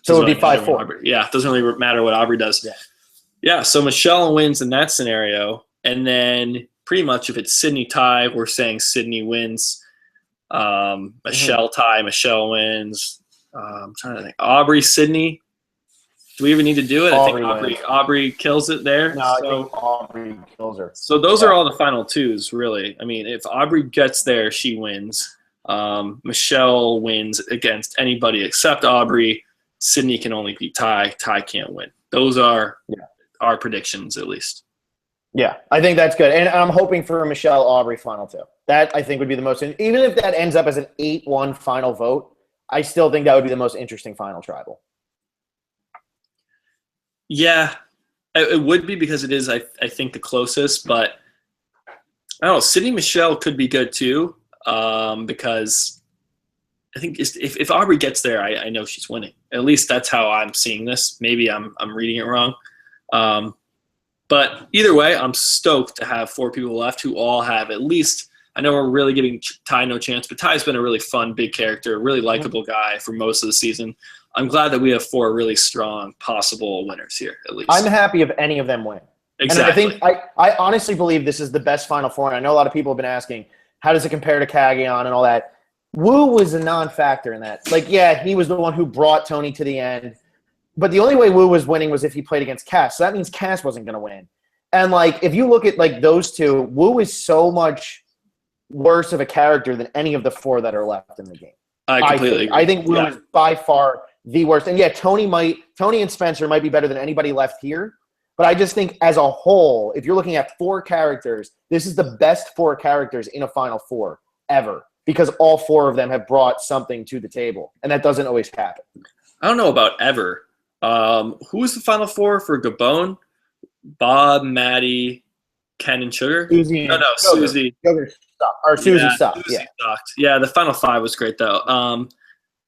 so it would be 5-4.
Yeah, it doesn't really matter what Aubrey does. Yeah, so Michelle wins in that scenario. And then pretty much if it's Sydney Ty, we're saying Sydney wins. Michelle Ty, Michelle wins. I'm trying to think. Aubrey, Sydney. Do we even need to do it? I think Aubrey kills it there.
No, I think Aubrey kills her.
So those are all the final 2s, really. I mean, if Aubrey gets there, she wins. Michelle wins against anybody except Aubrey. Sydney can only beat Ty. Ty can't win. Those are our predictions, at least.
Yeah, I think that's good. And I'm hoping for a Michelle Aubrey final 2. That, I think, would be the most – even if that ends up as an 8-1 final vote, I still think that would be the most interesting final tribal.
Yeah, it would be because it is, I think, the closest. But, I don't know, Sydney Michelle could be good too, because – I think if Aubrey gets there, I know she's winning. At least that's how I'm seeing this. Maybe I'm reading it wrong. But either way, I'm stoked to have 4 people left who all have at least. I know we're really giving Ty no chance, but Ty's been a really fun, big character, really likable guy for most of the season. I'm glad that we have 4 really strong possible winners here, at least.
I'm happy if any of them win.
Exactly.
And I honestly believe this is the best Final Four. And I know a lot of people have been asking, how does it compare to Kagion and all that? Wu was a non-factor in that. Like, yeah, he was the one who brought Tony to the end. But the only way Wu was winning was if he played against Cass. So that means Cass wasn't going to win. And, like, if you look at, like, those two, Wu is so much worse of a character than any of the 4 that are left in the game.
I completely agree.
I think Wu is by far the worst. And, yeah, Tony and Spencer might be better than anybody left here. But I just think as a whole, if you're looking at 4 characters, this is the best 4 characters in a Final Four ever because all 4 of them have brought something to the table. And that doesn't always happen.
I don't know about ever. Who was the Final Four for Gabon? Bob, Maddie, Ken, and Sugar?
Susie.
Susie.
Susie stopped.
Susie stopped. Yeah, the Final 5 was great, though.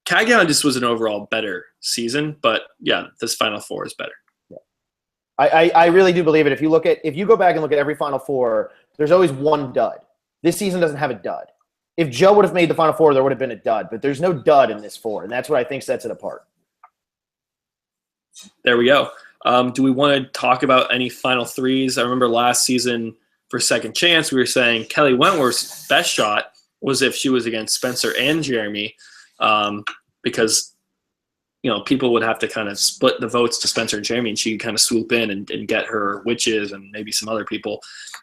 Kagion just was an overall better season, but, yeah, this Final 4 is better.
I really do believe it. If you go back and look at every Final Four, there's always one dud. This season doesn't have a dud. If Joe would have made the Final Four, there would have been a dud. But there's no dud in this 4, and that's what I think sets it apart.
There we go. Do we want to talk about any Final Threes? I remember last season for Second Chance, we were saying Kelly Wentworth's best shot was if she was against Spencer and Jeremy because – people would have to kind of split the votes to Spencer and Jeremy, and she could kind of swoop in and get her witches and maybe some other people.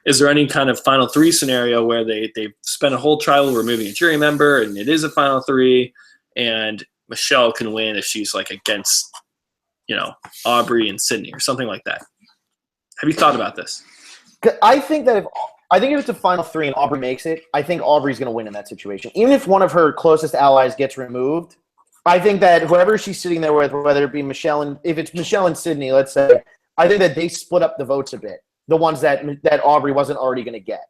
Is there any kind of Final 3 scenario where they spent a whole trial removing a jury member, and it is a Final 3, and Michelle can win if she's like against, Aubrey and Sydney or something like that? Have you thought about this?
I think if it's a Final 3 and Aubrey makes it, I think Aubrey's going to win in that situation. Even if one of her closest allies gets removed, I think that whoever she's sitting there with, whether it be if it's Michelle and Sydney, let's say, I think that they split up the votes a bit, the ones that Aubrey wasn't already going to get.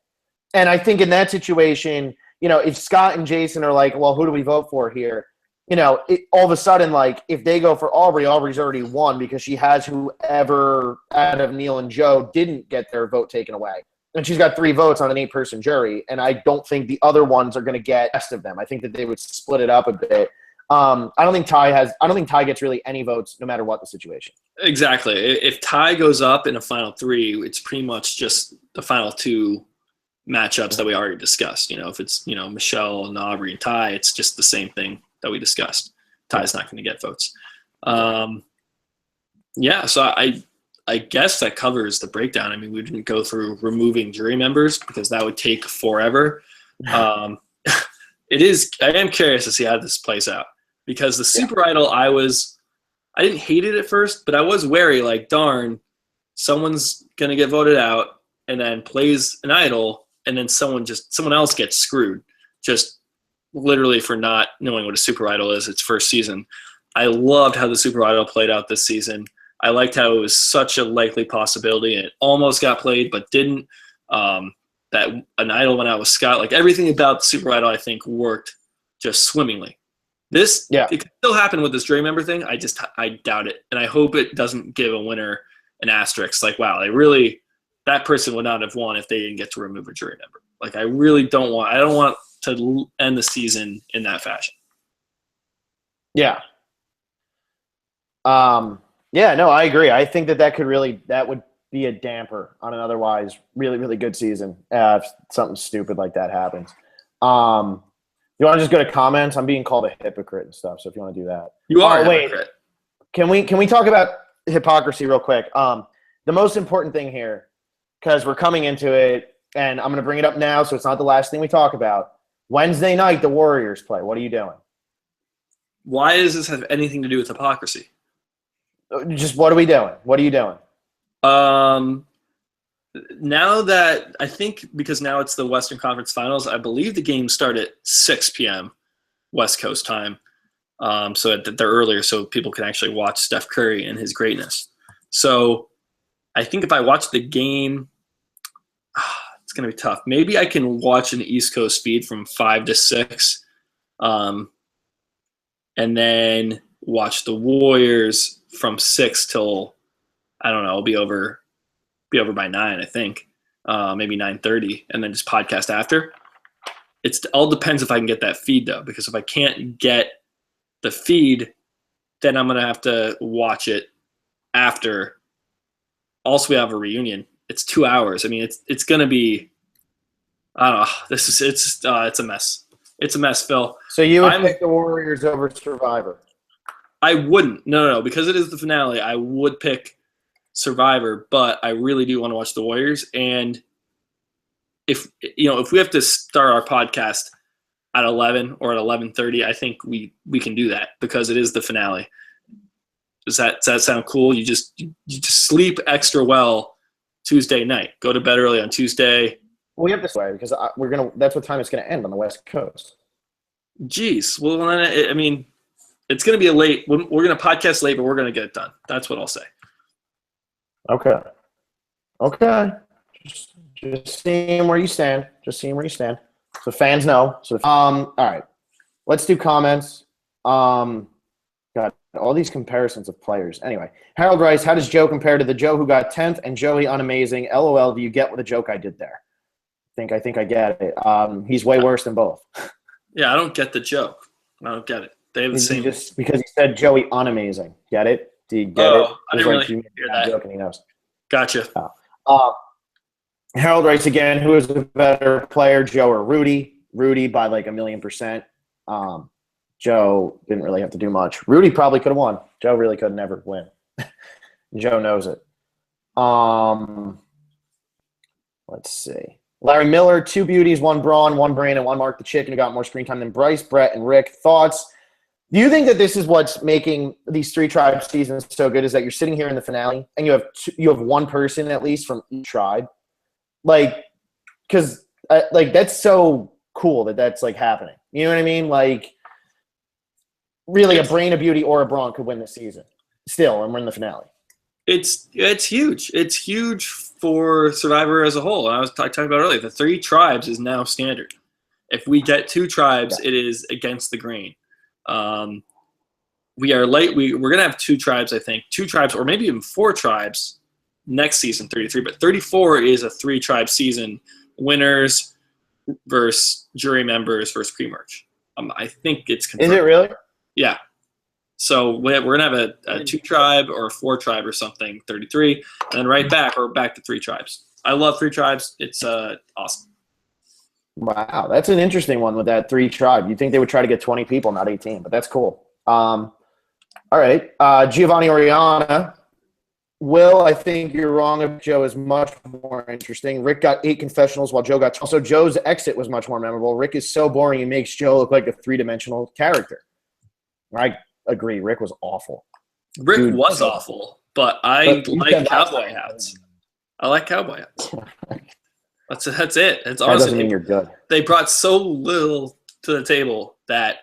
And I think in that situation, if Scott and Jason are like, well, who do we vote for here? All of a sudden, like, if they go for Aubrey, Aubrey's already won because she has whoever out of Neil and Joe didn't get their vote taken away. And she's got 3 votes on an 8-person jury, and I don't think the other ones are going to get the rest of them. I think that they would split it up a bit. I don't think Ty gets really any votes no matter what the situation.
Exactly. If Ty goes up in a Final 3, it's pretty much just the Final 2 matchups that we already discussed. If it's, Michelle and Aubrey and Ty, it's just the same thing that we discussed. Ty's not going to get votes. So I guess that covers the breakdown. I mean, we didn't go through removing jury members because that would take forever. I am curious to see how this plays out. Because the Super Idol, I didn't hate it at first, but I was wary, like, darn, someone's going to get voted out and then plays an idol, and then someone else gets screwed, just literally for not knowing what a Super Idol is its first season. I loved how the Super Idol played out this season. I liked how it was such a likely possibility, and it almost got played but didn't. That an idol went out with Scott. Like, everything about the Super Idol, I think, worked just swimmingly. It could still happen with this jury member thing. I doubt it. And I hope it doesn't give a winner an asterisk. Like, wow, that person would not have won if they didn't get to remove a jury member. Like, I don't want to end the season in that fashion.
Yeah. No, I agree. I think that would be a damper on an otherwise really, really good season if something stupid like that happens. You want to just go to comments? I'm being called a hypocrite and stuff. So if you want to do that,
you are a hypocrite.
Can we talk about hypocrisy real quick? The most important thing here, because we're coming into it, and I'm going to bring it up now, so it's not the last thing we talk about. Wednesday night, the Warriors play. What are you doing?
Why does this have anything to do with hypocrisy?
Just what are we doing? What are you doing?
Now that I think because now it's the Western Conference Finals, I believe the games start at 6 p.m. West Coast time. So they're earlier so people can actually watch Steph Curry and his greatness. So I think if I watch the game, it's going to be tough. Maybe I can watch an East Coast feed from 5 to 6 and then watch the Warriors from 6 till, I don't know, it'll be over be over by 9, I think, maybe 9:30, and then just podcast after. It all depends if I can get that feed though, because if I can't get the feed, then I'm gonna have to watch it after. Also, we have a reunion. It's 2 hours. I mean, it's gonna be. I don't know. It's a mess. It's a mess, Phil.
So you would pick the Warriors over Survivor?
I wouldn't. No. Because it is the finale, I would pick Survivor, but I really do want to watch the Warriors. And if we have to start our podcast at 11 or at 11:30, I think we can do that because it is the finale. Does that sound cool? You just sleep extra well Tuesday night. Go to bed early on Tuesday.
We have to swear because that's what time it's gonna end on the West Coast.
Jeez. Well, then, I mean, it's gonna be we're gonna podcast late, but we're gonna get it done. That's what I'll say.
Okay. Just seeing where you stand. So fans know. All right. Let's do comments. Got all these comparisons of players. Anyway, Harold Rice, how does Joe compare to the Joe who got 10th and Joey unamazing? LOL, do you get what the joke I did there? I think I get it. He's way worse than both.
Yeah, I don't get the joke. I don't get it. They have the same.
Just because he said Joey unamazing. Get it? Do you get it?
I didn't really hear that.
Joke and he knows.
Gotcha.
Harold writes again, who is a better player, Joe or Rudy? Rudy by like 1,000,000%. Joe didn't really have to do much. Rudy probably could have won. Joe really could never win. Joe knows it. Let's see. Larry Miller, 2 beauties, 1 Brawn, 1 Brain, and 1 Mark the Chicken, who got more screen time than Bryce, Brett, and Rick. Thoughts? Do you think that this is what's making these 3 tribe seasons so good, is that you're sitting here in the finale and you have 1 person at least from each tribe? Like, because that's so cool that's like happening. You know what I mean? Like, really, a Brain, a Beauty, or a Brawn could win this season still, and we're in the finale.
It's huge. It's huge for Survivor as a whole. And I was talking about earlier, the 3 tribes is now standard. If we get 2 tribes, It is against the grain. We are late. We're going to have 2 tribes, I think. 2 tribes, or maybe even 4 tribes next season, 33. But 34 is a 3-tribe season. Winners versus jury members versus pre-merge. I think it's confirmed.
Is it really?
Yeah. So we're going to have a 2-tribe or a 4-tribe or something, 33, and then right back, or back to 3 tribes. I love 3 tribes. It's awesome.
Wow, that's an interesting one with that 3-tribe. You'd think they would try to get 20 people, not 18, but that's cool. All right. Giovanni Oriana. Will, I think you're wrong. Joe is much more interesting. Rick got 8 confessionals while Joe got 12. Also, Joe's exit was much more memorable. Rick is so boring, he makes Joe look like a 3-dimensional character. I agree. Rick was awful.
Rick was awful, but I like cowboy hats. I like cowboy hats. That's it. It's honestly,
that doesn't mean you're good.
They brought so little to the table that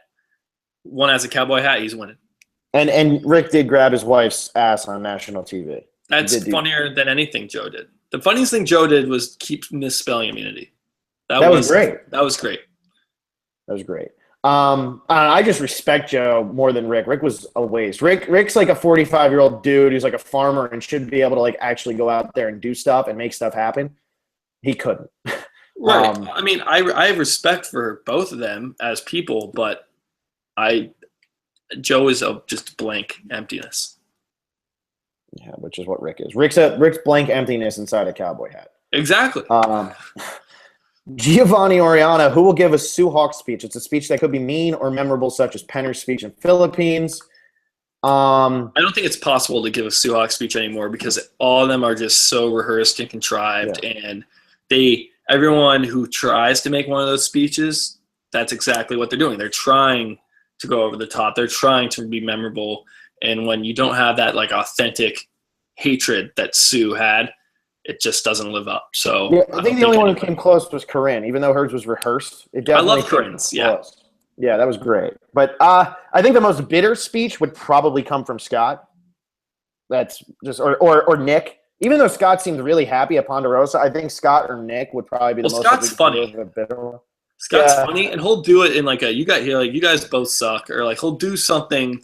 one has a cowboy hat, he's winning.
And Rick did grab his wife's ass on national TV.
That's funnier than anything Joe did. The funniest thing Joe did was keep misspelling immunity. That was great. That was great.
I just respect Joe more than Rick. Rick was a waste. Rick's like a 45-year-old dude who's like a farmer and should be able to like actually go out there and do stuff and make stuff happen. He couldn't.
Right. I mean, I have respect for both of them as people, but Joe is just blank emptiness.
Yeah, which is what Rick is. Rick's blank emptiness inside a cowboy hat.
Exactly.
Giovanni Oriana, who will give a Sioux Hawk speech? It's a speech that could be mean or memorable, such as Penner's speech in Philippines.
I don't think it's possible to give a Sioux Hawk speech anymore because all of them are just so rehearsed and contrived, and everyone who tries to make one of those speeches, that's exactly what they're doing. They're trying to go over the top. They're trying to be memorable, and when you don't have that like authentic hatred that Sue had, it just doesn't live up. So
yeah, I think the only one who came close was Corinne, even though hers was rehearsed.
I love Corinne's. Yeah.
Yeah, that was great. But I think the most bitter speech would probably come from Scott. That's just or Nick. Even though Scott seemed really happy at Ponderosa, I think Scott or Nick would probably be the most.
Scott's funny. Scott's funny, and he'll do it in like you guys both suck, or like he'll do something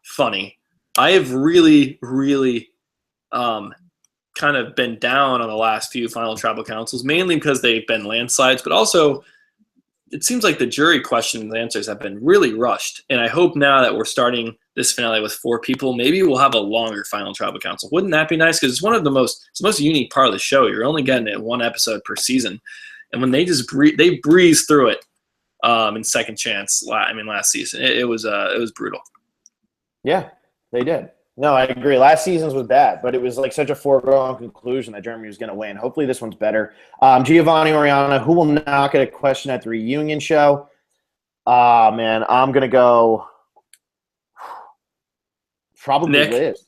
funny. I have really, really kind kind of been down on the last few final tribal councils, mainly because they've been landslides, but also it seems like the jury questions and answers have been really rushed. And I hope now that we're starting this finale with 4 people, maybe we'll have a longer final tribal council. Wouldn't that be nice? Because it's the most unique part of the show. You're only getting it 1 episode per season. And when they just breeze through it in Second Chance, last season, it was brutal.
Yeah, they did. No, I agree. Last season's was bad, but it was like such a foregone conclusion that Germany was going to win. Hopefully this one's better. Giovanni Oriana, who will not get a question at the reunion show? Man, I'm going to go probably
Nick?
Liz.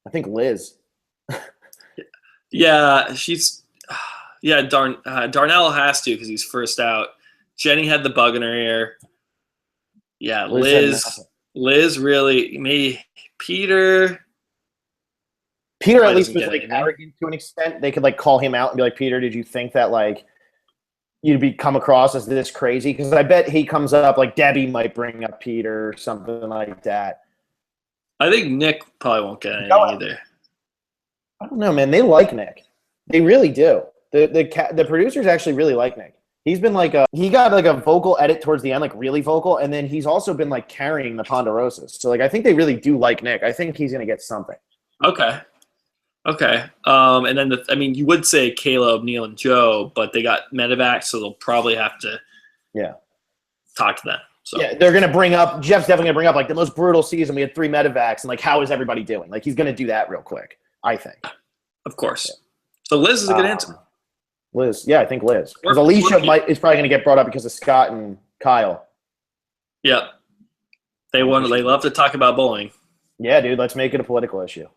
I think Liz.
Yeah, Darnell has to because he's first out. Jenny had the bug in her ear. Yeah, Liz really, maybe Peter
at least was like arrogant to an extent. They could like call him out and be like, Peter, did you think that like you'd come across as this crazy? Because I bet he comes up like Debbie might bring up Peter or something like that.
I think Nick probably won't get anything either.
I don't know, man. They like Nick. They really do. The producers actually really like Nick. He's been like he got like a vocal edit towards the end, like really vocal, and then he's also been like carrying the Ponderosas. So like I think they really do like Nick. I think he's gonna get something.
Okay. And then you would say Caleb, Neil, and Joe, but they got medevac, so they'll probably have to talk to them. So
yeah, they're gonna bring up Jeff's definitely gonna bring up like the most brutal season. We had 3 medevacs, and like how is everybody doing? Like he's gonna do that real quick. I think.
Of course. Yeah. So Liz is a good answer.
Liz, yeah, I think Liz. Because Alicia is probably going to get brought up because of Scott and Kyle.
Yeah, they love to talk about bowling.
Yeah, dude, let's make it a political issue.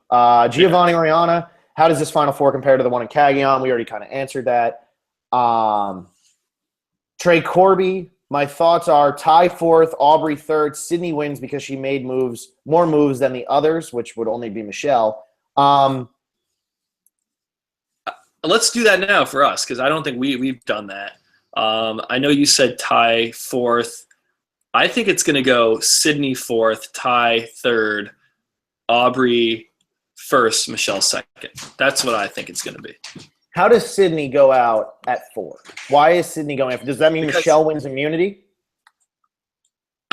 Giovanni Oriana, how does this Final Four compare to the one in Cagayan? We already kind of answered that. Trey Corby, my thoughts are Ty 4th, Aubrey 3rd, Sydney wins because she made more moves than the others, which would only be Michelle.
Let's do that now for us because I don't think we've done that. I know you said Ty 4th. I think it's going to go Sydney 4th, Ty 3rd, Aubrey 1st, Michelle 2nd. That's what I think it's going to be.
How does Sydney go out at 4? Why is Sydney going after? Does that mean Michelle wins immunity?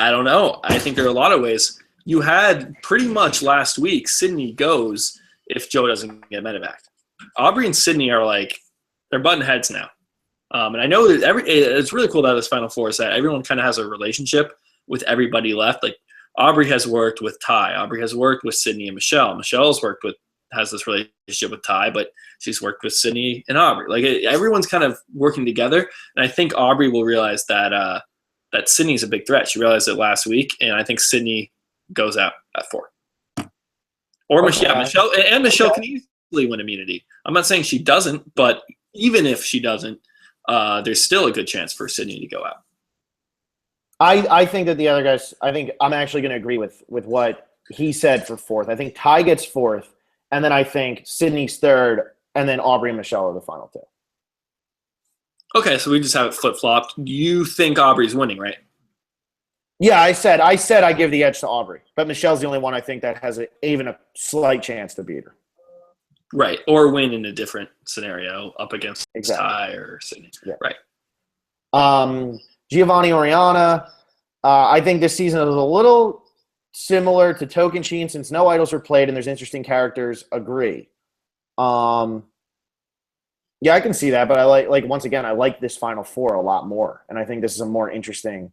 I don't know. I think there are a lot of ways. You had pretty much last week Sydney goes if Joe doesn't get medevac. Aubrey and Sydney are like they're button heads now, and I know that it's really cool about this Final Four is that everyone kind of has a relationship with everybody left. Like Aubrey has worked with Ty, Aubrey has worked with Sydney and Michelle. Michelle's has this relationship with Ty, but she's worked with Sydney and Aubrey. Like everyone's kind of working together, and I think Aubrey will realize that that Sydney's a big threat. She realized it last week, and I think Sydney goes out at 4. Or Michelle can easily win immunity. I'm not saying she doesn't, but even if she doesn't, there's still a good chance for Sydney to go out.
I think that the other guys, I think I'm actually going to agree with what he said for 4th. I think Ty gets 4th, and then I think Sydney's 3rd, and then Aubrey and Michelle are the final 2.
Okay, so we just have it flip-flopped. You think Aubrey's winning, right?
Yeah, I said I give the edge to Aubrey, but Michelle's the only one I think that has even a slight chance to beat her.
Right, or win in a different scenario up against Ty or Sydney. Yeah. Right.
Giovanni Oriana, I think this season is a little similar to Token Sheen since no idols were played and there's interesting characters. Agree. Yeah, I can see that, but I like once again, I like this Final Four a lot more, and I think this is a more interesting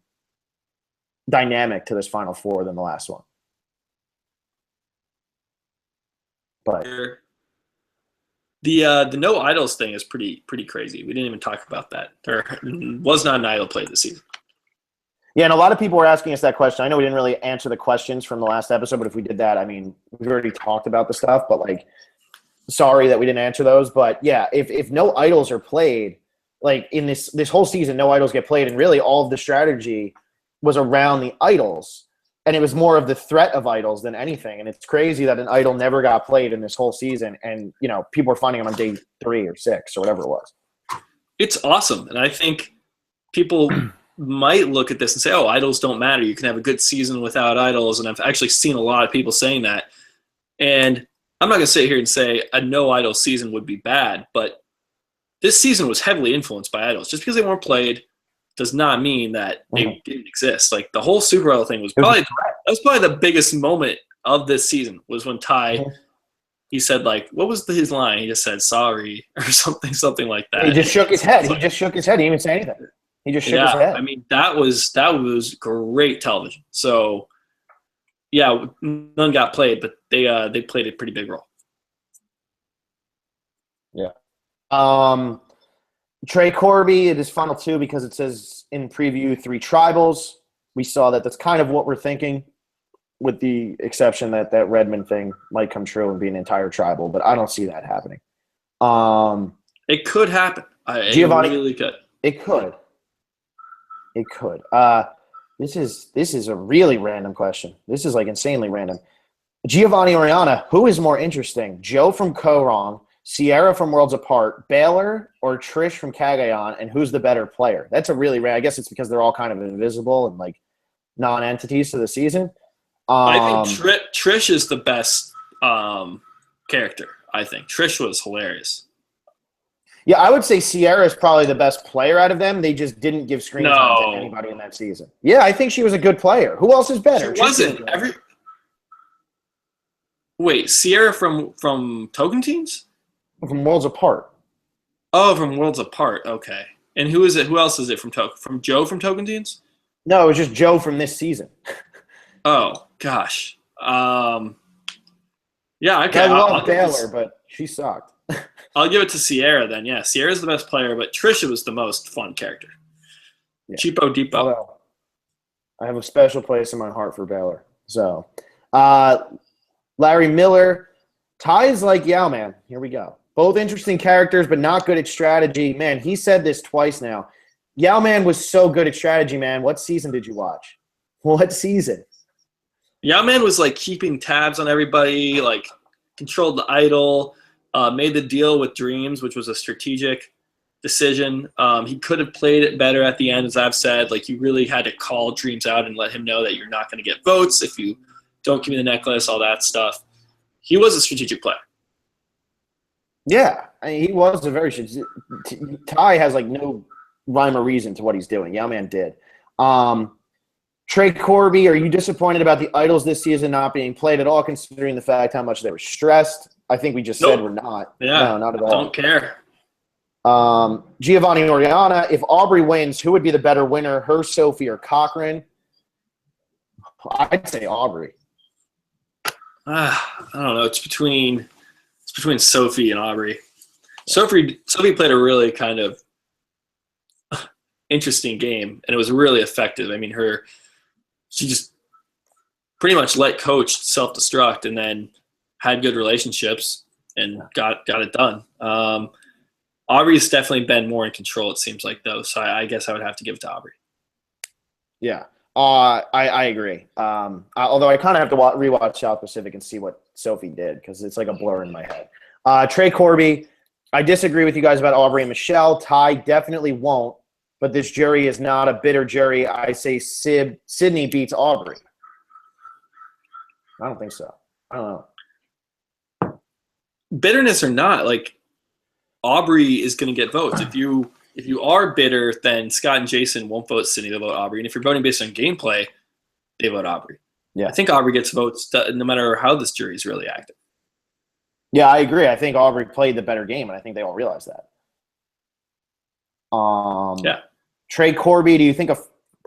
dynamic to this Final Four than the last one. But
the no idols thing is pretty crazy. We didn't even talk about that. There was not an idol played this season.
Yeah, and a lot of people were asking us that question. I know we didn't really answer the questions from the last episode, but if we did that, I mean, we've already talked about the stuff, but like, sorry that we didn't answer those. But yeah, if no idols are played, like in this whole season, no idols get played, and really all of the strategy was around the idols. And it was more of the threat of idols than anything. And it's crazy that an idol never got played in this whole season. And, you know, people were finding them on day 3 or 6 or whatever it was.
It's awesome. And I think people might look at this and say, oh, idols don't matter. You can have a good season without idols. And I've actually seen a lot of people saying that. And I'm not going to sit here and say a no idol season would be bad, but this season was heavily influenced by idols. Just because they weren't played does not mean that they didn't exist. Like the whole Super Idol thing was probably the biggest moment of this season was when Ty he said like what was his line? He just said sorry or something like that.
He just shook his head. He didn't even say anything. He just shook his head.
I mean that was great television. So yeah, none got played, but they played a pretty big role.
Yeah. Trey Corby, it is final 2 because it says in preview 3 tribals. We saw that that's kind of what we're thinking, with the exception that that Redmond thing might come true and be an entire tribal, but I don't see that happening.
It could happen.
Giovanni,
it really could.
It could. It could. This is a really random question. This is like insanely random. Giovanni Oriana, who is more interesting? Joe from Kaoh Rong, Sierra from Worlds Apart, Baylor, or Trish from Cagayan, and who's the better player? That's a really rare. I guess it's because they're all kind of invisible and like non-entities to the season.
I think Trish is the best character. I think Trish was hilarious.
Yeah, I would say Sierra is probably the best player out of them. They just didn't give screen time to anybody in that season. Yeah, I think she was a good player. Who else is better?
She wasn't. Wait, Sierra from Token Teams?
From Worlds Apart.
Oh, from Worlds Apart. Okay. And who is it? Who else is it from Joe from Token Teams?
No, it was just Joe from this season.
Oh gosh. Yeah, okay.
I love Baylor, but she sucked.
I'll give it to Sierra then. Yeah, Sierra's the best player, but Trisha was the most fun character. Yeah. Cheapo Depot.
Although, I have a special place in my heart for Baylor. So, Larry Miller, Ty's like Yao Man. Here we go. Both interesting characters, but not good at strategy. Man, he said this twice now. Yao Man was so good at strategy, man. What season did you watch? What season?
Yao Man was like keeping tabs on everybody, like controlled the idol, made the deal with Dreams, which was a strategic decision. He could have played it better at the end, as I've said. Like, you really had to call Dreams out and let him know that you're not going to get votes if you don't give me the necklace, all that stuff. He was a strategic player.
Yeah, I mean, he was a very – Ty has, like, no rhyme or reason to what he's doing. Yao Man did. Trey Corby, are you disappointed about the idols this season not being played at all, considering the fact how much they were stressed? I think we just said we're not.
Yeah,
no, not at all.
Don't care.
Giovanni Oriana, if Aubrey wins, who would be the better winner, her, Sophie, or Cochran? I'd say Aubrey.
I don't know. It's between Sophie and Aubrey. Sophie played a really kind of interesting game, and it was really effective. I mean, she just pretty much let Coach self-destruct and then had good relationships and got it done. Aubrey's definitely been more in control, it seems like, though. So I guess I would have to give it to Aubrey.
Yeah, I agree. Although I kind of have to rewatch South Pacific and see what Sophie did because it's like a blur in my head. Trey Corby, I disagree with you guys about Aubrey and Michelle. Ty definitely won't, but this jury is not a bitter jury. I say Sydney beats Aubrey. I don't think so. I don't know.
Bitterness or not, like, Aubrey is going to get votes. If you are bitter, then Scott and Jason won't vote Sydney, they'll vote Aubrey. And if you're voting based on gameplay, they vote Aubrey.
Yeah, I
think Aubrey gets votes no matter how this jury is really active.
Yeah, I agree. I think Aubrey played the better game, and I think they all realize that.
Yeah.
Trey Corby, do you think a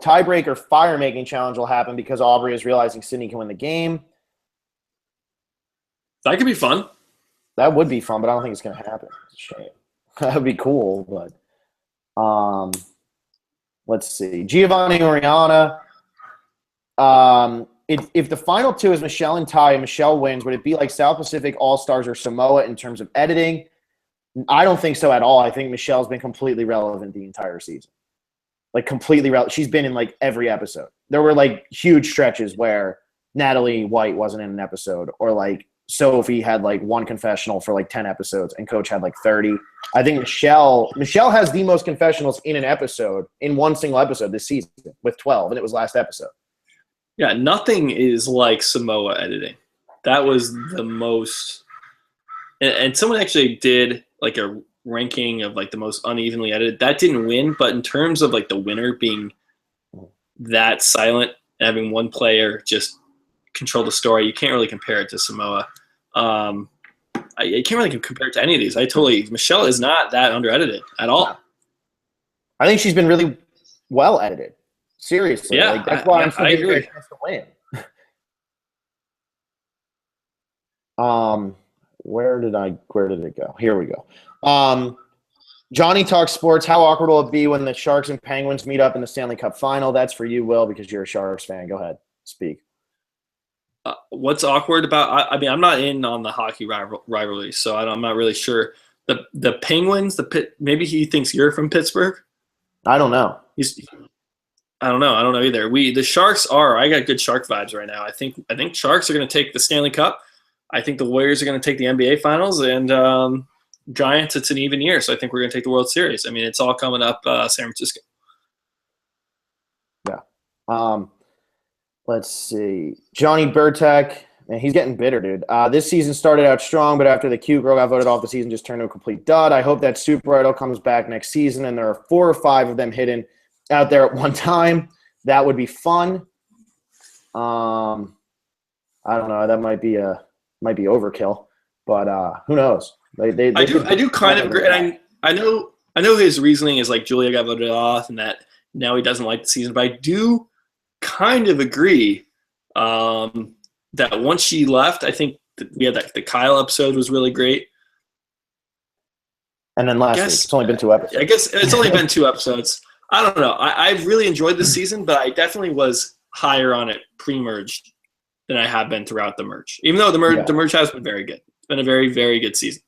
tiebreaker fire-making challenge will happen because Aubrey is realizing Sydney can win the game?
That could be fun.
That would be fun, but I don't think it's going to happen. It's a shame. That would be cool, but let's see. Giovanni Oriana. If the final two is Michelle and Ty and Michelle wins, would it be like South Pacific All-Stars or Samoa in terms of editing? I don't think so at all. I think Michelle's been completely relevant the entire season. Like, completely relevant. She's been in, like, every episode. There were, like, huge stretches where Natalie White wasn't in an episode, or, like, Sophie had, like, one confessional for, like, 10 episodes, and Coach had, like, 30. I think Michelle has the most confessionals in an episode, in one single episode this season, with 12, and it was last episode.
Yeah, nothing is like Samoa editing. That was the most and someone actually did like a ranking of like the most unevenly edited. That didn't win, but in terms of like the winner being that silent, having one player just control the story, you can't really compare it to Samoa. I can't really compare it to any of these. Michelle is not that under edited at all.
I think she's been really well edited. Seriously.
Yeah,
like, that's why I'm still giving her a
agree.
chance to win. Where did it go? Here we go. Johnny talks sports. How awkward will it be when the Sharks and Penguins meet up in the Stanley Cup final? That's for you, Will, because you're a Sharks fan. Go ahead. Speak.
What's awkward about? I mean, I'm not in on the hockey rivalry, so I'm not really sure. The Penguins, maybe he thinks you're from Pittsburgh.
I don't know.
I don't know. I don't know either. The Sharks are. I got good Shark vibes right now. I think Sharks are going to take the Stanley Cup. I think the Warriors are going to take the NBA Finals, and Giants. It's an even year, so I think we're going to take the World Series. I mean, it's all coming up. San Francisco.
Yeah. Let's see. Johnny Burtek. Man, he's getting bitter, dude. This season started out strong, but after the cute girl got voted off, the season just turned to a complete dud. I hope that Super Idol comes back next season, and there are 4 or 5 of them hidden out there at one time. That would be fun. I don't know. That might be overkill, but who knows? I
do kind of agree. And I know his reasoning is like Julia got voted off, and that now he doesn't like the season. But I do kind of agree that once she left, I think we had the Kyle episode was really great.
And then last week, it's only been 2 episodes.
I guess it's only been 2 episodes. I don't know. I've really enjoyed this season, but I definitely was higher on it pre-merge than I have been throughout the merge. Even though the merge has been very good. It's been a very, very good season.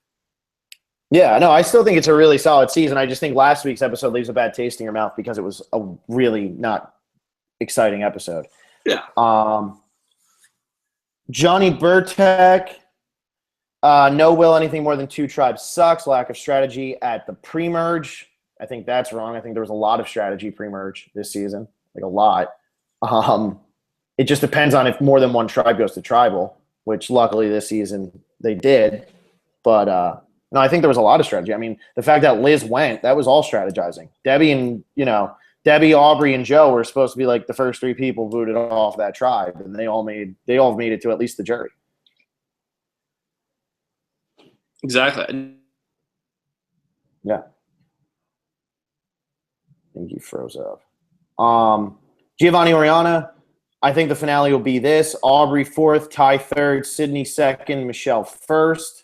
Yeah, no, I still think it's a really solid season. I just think last week's episode leaves a bad taste in your mouth because it was a really not exciting episode.
Yeah.
Johnny Burtek. No Will, anything more than 2 tribes sucks. Lack of strategy at the pre-merge. I think that's wrong. I think there was a lot of strategy pre-merge this season, like a lot. It just depends on if more than one tribe goes to tribal, which luckily this season they did. But no, I think there was a lot of strategy. I mean, the fact that Liz went, that was all strategizing. Debbie, Aubrey, and Joe were supposed to be like the first 3 people booted off that tribe, and they all made it to at least the jury.
Exactly.
Yeah. I think he froze up. Giovanni Oriana, I think the finale will be this. Aubrey 4th, Ty 3rd, Sydney 2nd, Michelle 1st.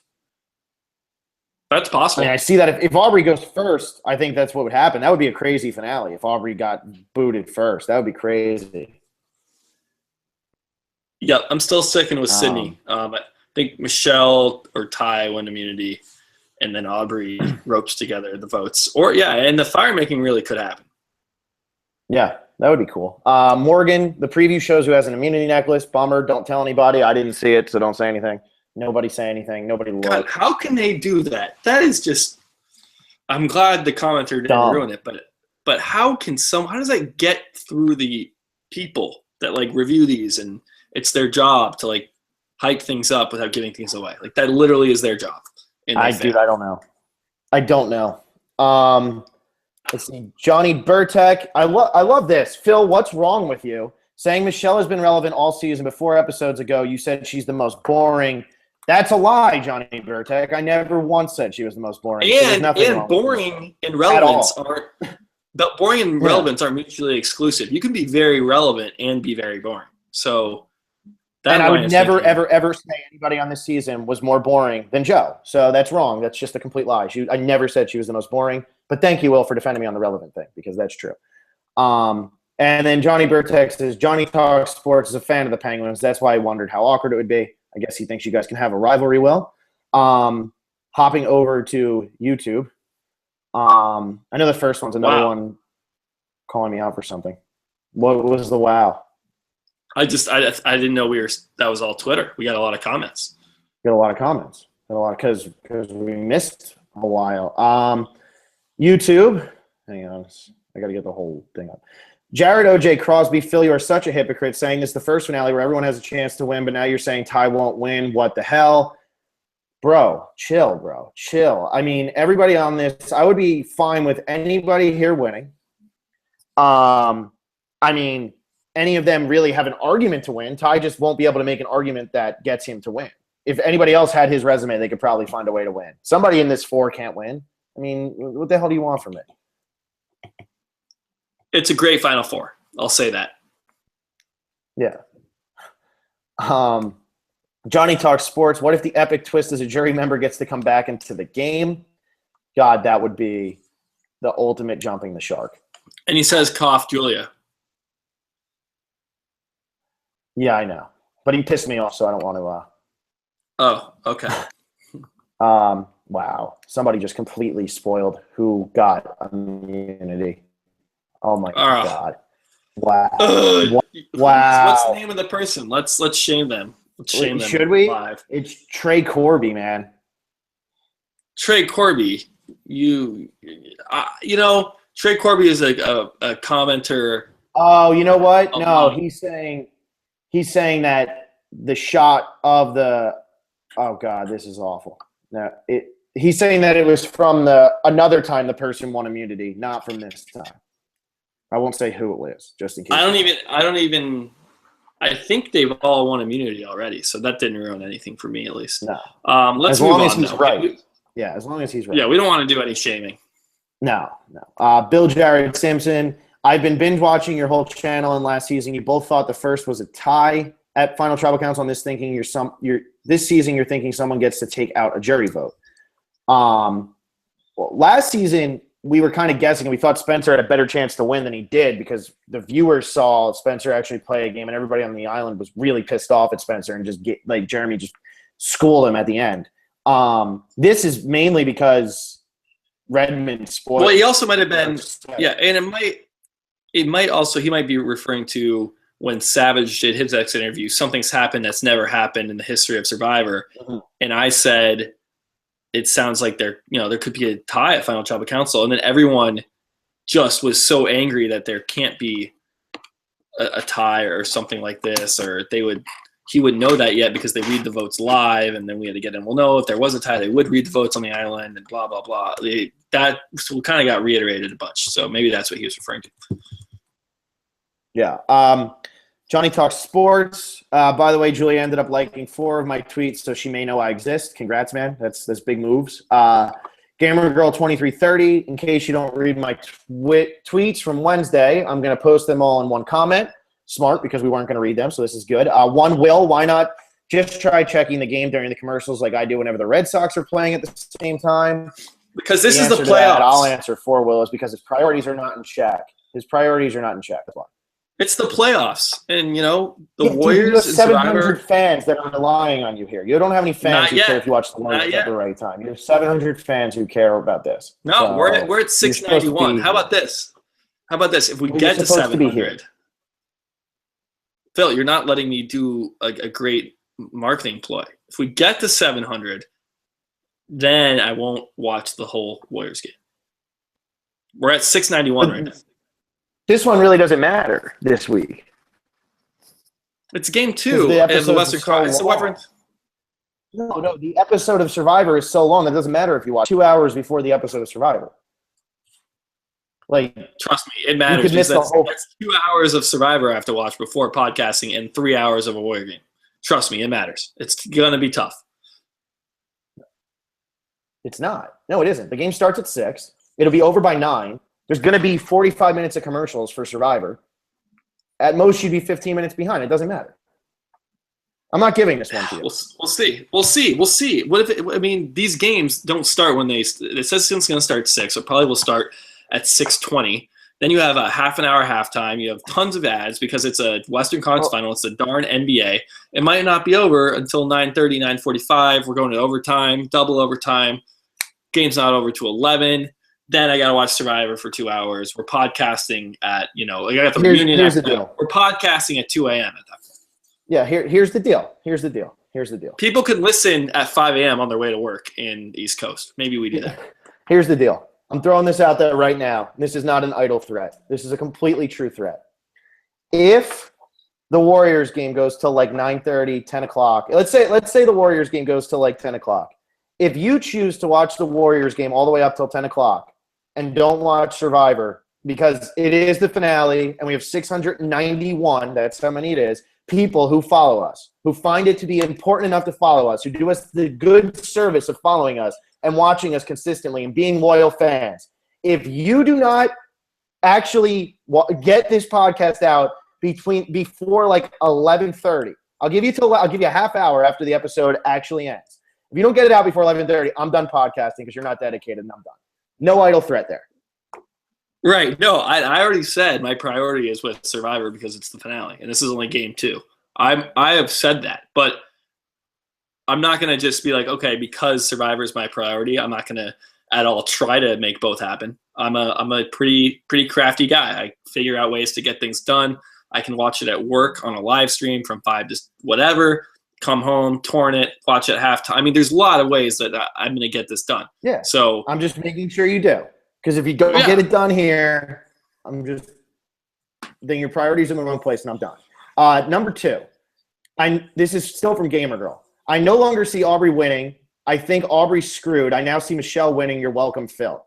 That's possible.
I mean, I see that if Aubrey goes first, I think that's what would happen. That would be a crazy finale if Aubrey got booted first. That would be crazy.
Yep, I'm still sticking with Sydney. I think Michelle or Ty win immunity, and then Aubrey ropes together the votes. And the fire making really could happen.
Yeah, that would be cool. Morgan, the preview shows who has an immunity necklace. Bummer. Don't tell anybody. I didn't see it, so don't say anything. Nobody say anything. Nobody look.
God, how can they do that? That is just – I'm glad the commenter didn't ruin it, but how does that get through the people that, like, review these and it's their job to, like, hype things up without giving things away? Like, that literally is their job.
I don't know. I don't know. Let's see. Johnny Burtek. I love this. Phil, what's wrong with you? Saying Michelle has been relevant all season, but 4 episodes ago you said she's the most boring. That's a lie, Johnny Burtek. I never once said she was the most boring.
And boring and relevance aren't mutually exclusive. You can be very relevant and be very boring. So
I would never, ever say anybody on this season was more boring than Joe. So that's wrong. That's just a complete lie. I never said she was the most boring. But thank you, Will, for defending me on the relevant thing, because that's true. And then Johnny Burtek says, Johnny talks sports, is a fan of the Penguins. That's why I wondered how awkward it would be. I guess he thinks you guys can have a rivalry, Will. Hopping over to YouTube. I know the first one's another one calling me out for something. What was the wow?
I didn't know that was all Twitter. We got a lot of comments. Because
we missed a while. YouTube. Hang on. I got to get the whole thing up. Jared O.J. Crosby, Phil, you are such a hypocrite saying this is the first finale where everyone has a chance to win, but now you're saying Ty won't win. What the hell? Bro, chill, bro. Chill. I mean, everybody on this, I would be fine with anybody here winning. I mean, any of them really have an argument to win. Ty just won't be able to make an argument that gets him to win. If anybody else had his resume, they could probably find a way to win. Somebody in this 4 can't win. I mean, what the hell do you want from it?
It's a great Final Four. I'll say that.
Yeah. Johnny talks sports. What if the epic twist is a jury member gets to come back into the game? God, that would be the ultimate jumping the shark.
And he says, cough, Julia.
Yeah, I know. But he pissed me off, so I don't want to.
Oh, okay.
Wow. Somebody just completely spoiled who got immunity. Oh, my God. Wow. Wow.
What's the name of the person? Let's shame them. Let's shame them.
Should we?
Live.
It's Trey Corby, man.
Trey Corby. Trey Corby is a commenter.
Oh, you know what? No, he's saying that the shot of the – oh, God, this is awful. No, he's saying that it was from another time the person won immunity, not from this time. I won't say who it was, just in case.
I think they've all won immunity already, so that didn't ruin anything for me, at least.
No.
Let's move on.
As long as he's right. Yeah, as long as he's right.
Yeah, we don't want to do any shaming.
No. Bill Jared Simpson, I've been binge watching your whole channel, and last season you both thought the first was a tie at Final Tribal Council. On this thinking this season you're thinking someone gets to take out a jury vote. Well, last season we were kind of guessing, and we thought Spencer had a better chance to win than he did because the viewers saw Spencer actually play a game, and everybody on the island was really pissed off at Spencer and Jeremy just schooled him at the end. This is mainly because Redmond spoiled.
Well, he also might have been, yeah, and he might be referring to when Savage did his exit interview. Something's happened that's never happened in the history of Survivor, and I said, it sounds like there could be a tie at Final Tribal Council, and then everyone just was so angry that there can't be a tie or something like this, or he wouldn't know that yet because they read the votes live, and then we had to get in. Well, no, if there was a tie, they would read the votes on the island, and blah blah blah. That kind of got reiterated a bunch, so maybe that's what he was referring to.
Yeah. Johnny talks sports. By the way, Julia ended up liking 4 of my tweets, so she may know I exist. Congrats, man. That's big moves. Gamer Girl 2330. In case you don't read my tweets from Wednesday, I'm going to post them all in one comment. Smart, because we weren't going to read them, so this is good. One will. Why not just try checking the game during the commercials like I do whenever the Red Sox are playing at the same time?
Because this is the playoffs.
I'll answer 4 will is because his priorities are not in check. That's why.
It's the playoffs, and the Warriors.
You have 700 fans that are relying on you here. You don't have any fans who care if you watch the Warriors at the right time. You have 700 fans who care about this.
No,
so
we're at 691. How about this? If we get to 700? Phil, you're not letting me do a great marketing ploy. If we get to 700, then I won't watch the whole Warriors game. We're at 691 right now.
This one really doesn't matter this week.
It's game 2 of the Western Conference.
No, the episode of Survivor is so long that it doesn't matter if you watch 2 hours before the episode of Survivor.
Trust me, it matters. That's 2 hours of Survivor I have to watch before podcasting and 3 hours of a Warrior game. Trust me, it matters. It's going to be tough.
It's not. No, it isn't. The game starts at 6. It'll be over by 9. There's going to be 45 minutes of commercials for Survivor. At most, you'd be 15 minutes behind. It doesn't matter. I'm not giving this one to you.
We'll see. What if these games don't start when it says it's going to start 6, so probably will start at 6:20. Then you have a half an hour halftime. You have tons of ads because it's a Western Conference final. It's the darn NBA. It might not be over until 9:30, 9:45. We're going to overtime, double overtime. Game's not over to 11. Then I got to watch Survivor for 2 hours. We're podcasting at, I got the reunion.
Here's the deal.
We're podcasting at 2 a.m. at that point.
Yeah, here's the deal.
People can listen at 5 a.m. on their way to work in the East Coast. Maybe we do that.
Here's the deal. I'm throwing this out there right now. This is not an idle threat. This is a completely true threat. If the Warriors game goes till 9:30, 10 o'clock. Let's say the Warriors game goes till 10 o'clock. if you choose to watch the Warriors game all the way up till 10 o'clock and don't watch Survivor because it is the finale and we have 691, that's how many it is, people who follow us, who find it to be important enough to follow us, who do us the good service of following us and watching us consistently and being loyal fans. If you do not actually get this podcast out before like 11:30, I'll give you a half hour after the episode actually ends. If you don't get it out before 11:30, I'm done podcasting because you're not dedicated and I'm done. No idle threat there.
Right. No, I already said my priority is with Survivor because it's the finale, and this is only game 2. I have said that, but I'm not going to just be like, okay, because Survivor is my priority, I'm not going to at all try to make both happen. I'm a pretty crafty guy. I figure out ways to get things done. I can watch it at work on a live stream from 5 to whatever, come home, torrent it, watch it halftime. I mean, there's a lot of ways that I'm going to get this done.
Yeah.
So
I'm just making sure you do. Because if you don't get it done here, then your priorities are in the wrong place and I'm done. Number 2, this is still from Gamer Girl. I no longer see Aubrey winning. I think Aubrey's screwed. I now see Michelle winning. You're welcome, Phil.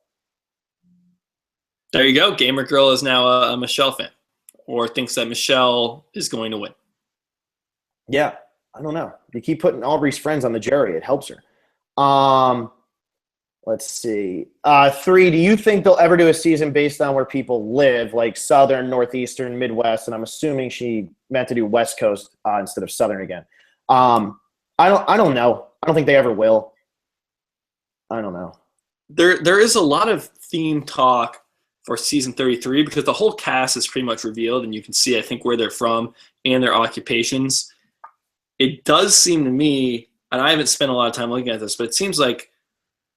There you go. Gamer Girl is now a Michelle fan, or thinks that Michelle is going to win.
Yeah, I don't know. You keep putting Aubrey's friends on the jury. It helps her. Let's see. 3, do you think they'll ever do a season based on where people live, like Southern, Northeastern, Midwest? And I'm assuming she meant to do West Coast instead of Southern again. I don't know. I don't think they ever will. I don't know.
There is a lot of theme talk for season 33 because the whole cast is pretty much revealed and you can see, I think, where they're from and their occupations. It does seem to me, and I haven't spent a lot of time looking at this, but it seems like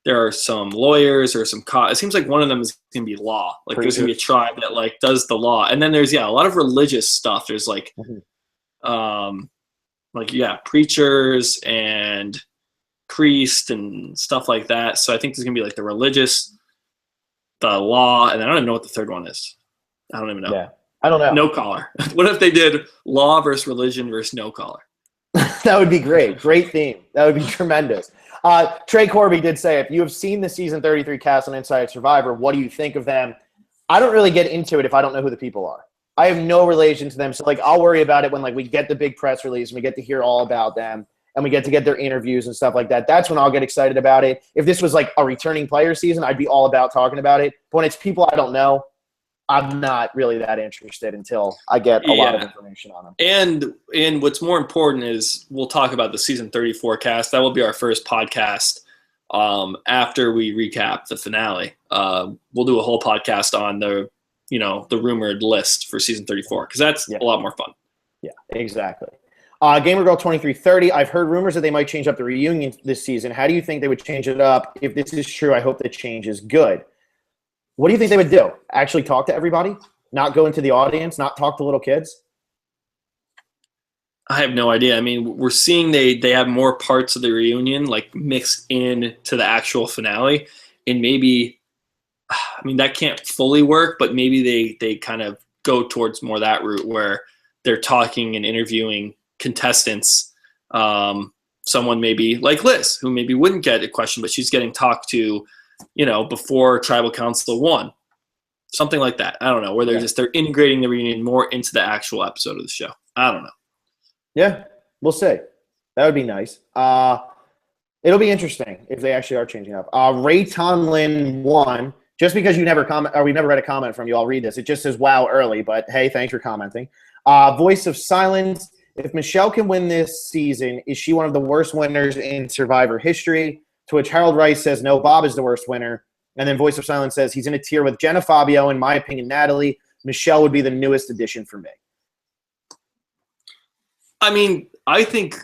there are some lawyers or some it seems like one of them is going to be law. Like there's going to be a tribe that like does the law. And then there's, a lot of religious stuff. There's like, preachers and priests and stuff like that. So I think there's going to be like the religious, the law, and I don't even know what the third one is. I don't even know.
Yeah, I don't know.
No collar. What if they did law versus religion versus no collar?
That would be great. Great theme. That would be tremendous. Trey Corby did say, if you have seen the season 33 cast on Inside Survivor, what do you think of them? I don't really get into it if I don't know who the people are. I have no relation to them. So, I'll worry about it when, we get the big press release and we get to hear all about them and we get to get their interviews and stuff like that. That's when I'll get excited about it. If this was, a returning player season, I'd be all about talking about it. But when it's people I don't know, I'm not really that interested until I get a lot of information on them.
And what's more important is we'll talk about the season 34 cast. That will be our first podcast after we recap the finale. We'll do a whole podcast on the rumored list for season 34 because that's a lot more fun.
Yeah, exactly. GamerGirl2330, I've heard rumors that they might change up the reunion this season. How do you think they would change it up? If this is true, I hope the change is good. What do you think they would do? Actually talk to everybody? Not go into the audience? Not talk to little kids?
I have no idea. I mean, we're seeing they have more parts of the reunion mixed in to the actual finale, and maybe, that can't fully work, but maybe they kind of go towards more that route where they're talking and interviewing contestants. Someone maybe like Liz, who maybe wouldn't get a question, but she's getting talked to before Tribal Council 1. Something like that. I don't know, where they're integrating the reunion more into the actual episode of the show. I don't know.
Yeah, we'll see. That would be nice. It'll be interesting if they actually are changing up. Ray Tonlin 1, just because you never comment, or we've never read a comment from you, I'll read this. It just says wow early, but hey, thanks for commenting. Voice of Silence, if Michelle can win this season, is she one of the worst winners in Survivor history? To which Harold Rice says, no, Bob is the worst winner. And then Voice of Silence says, he's in a tier with Jenna Fabio, in my opinion, Natalie. Michelle would be the newest addition for me.
I think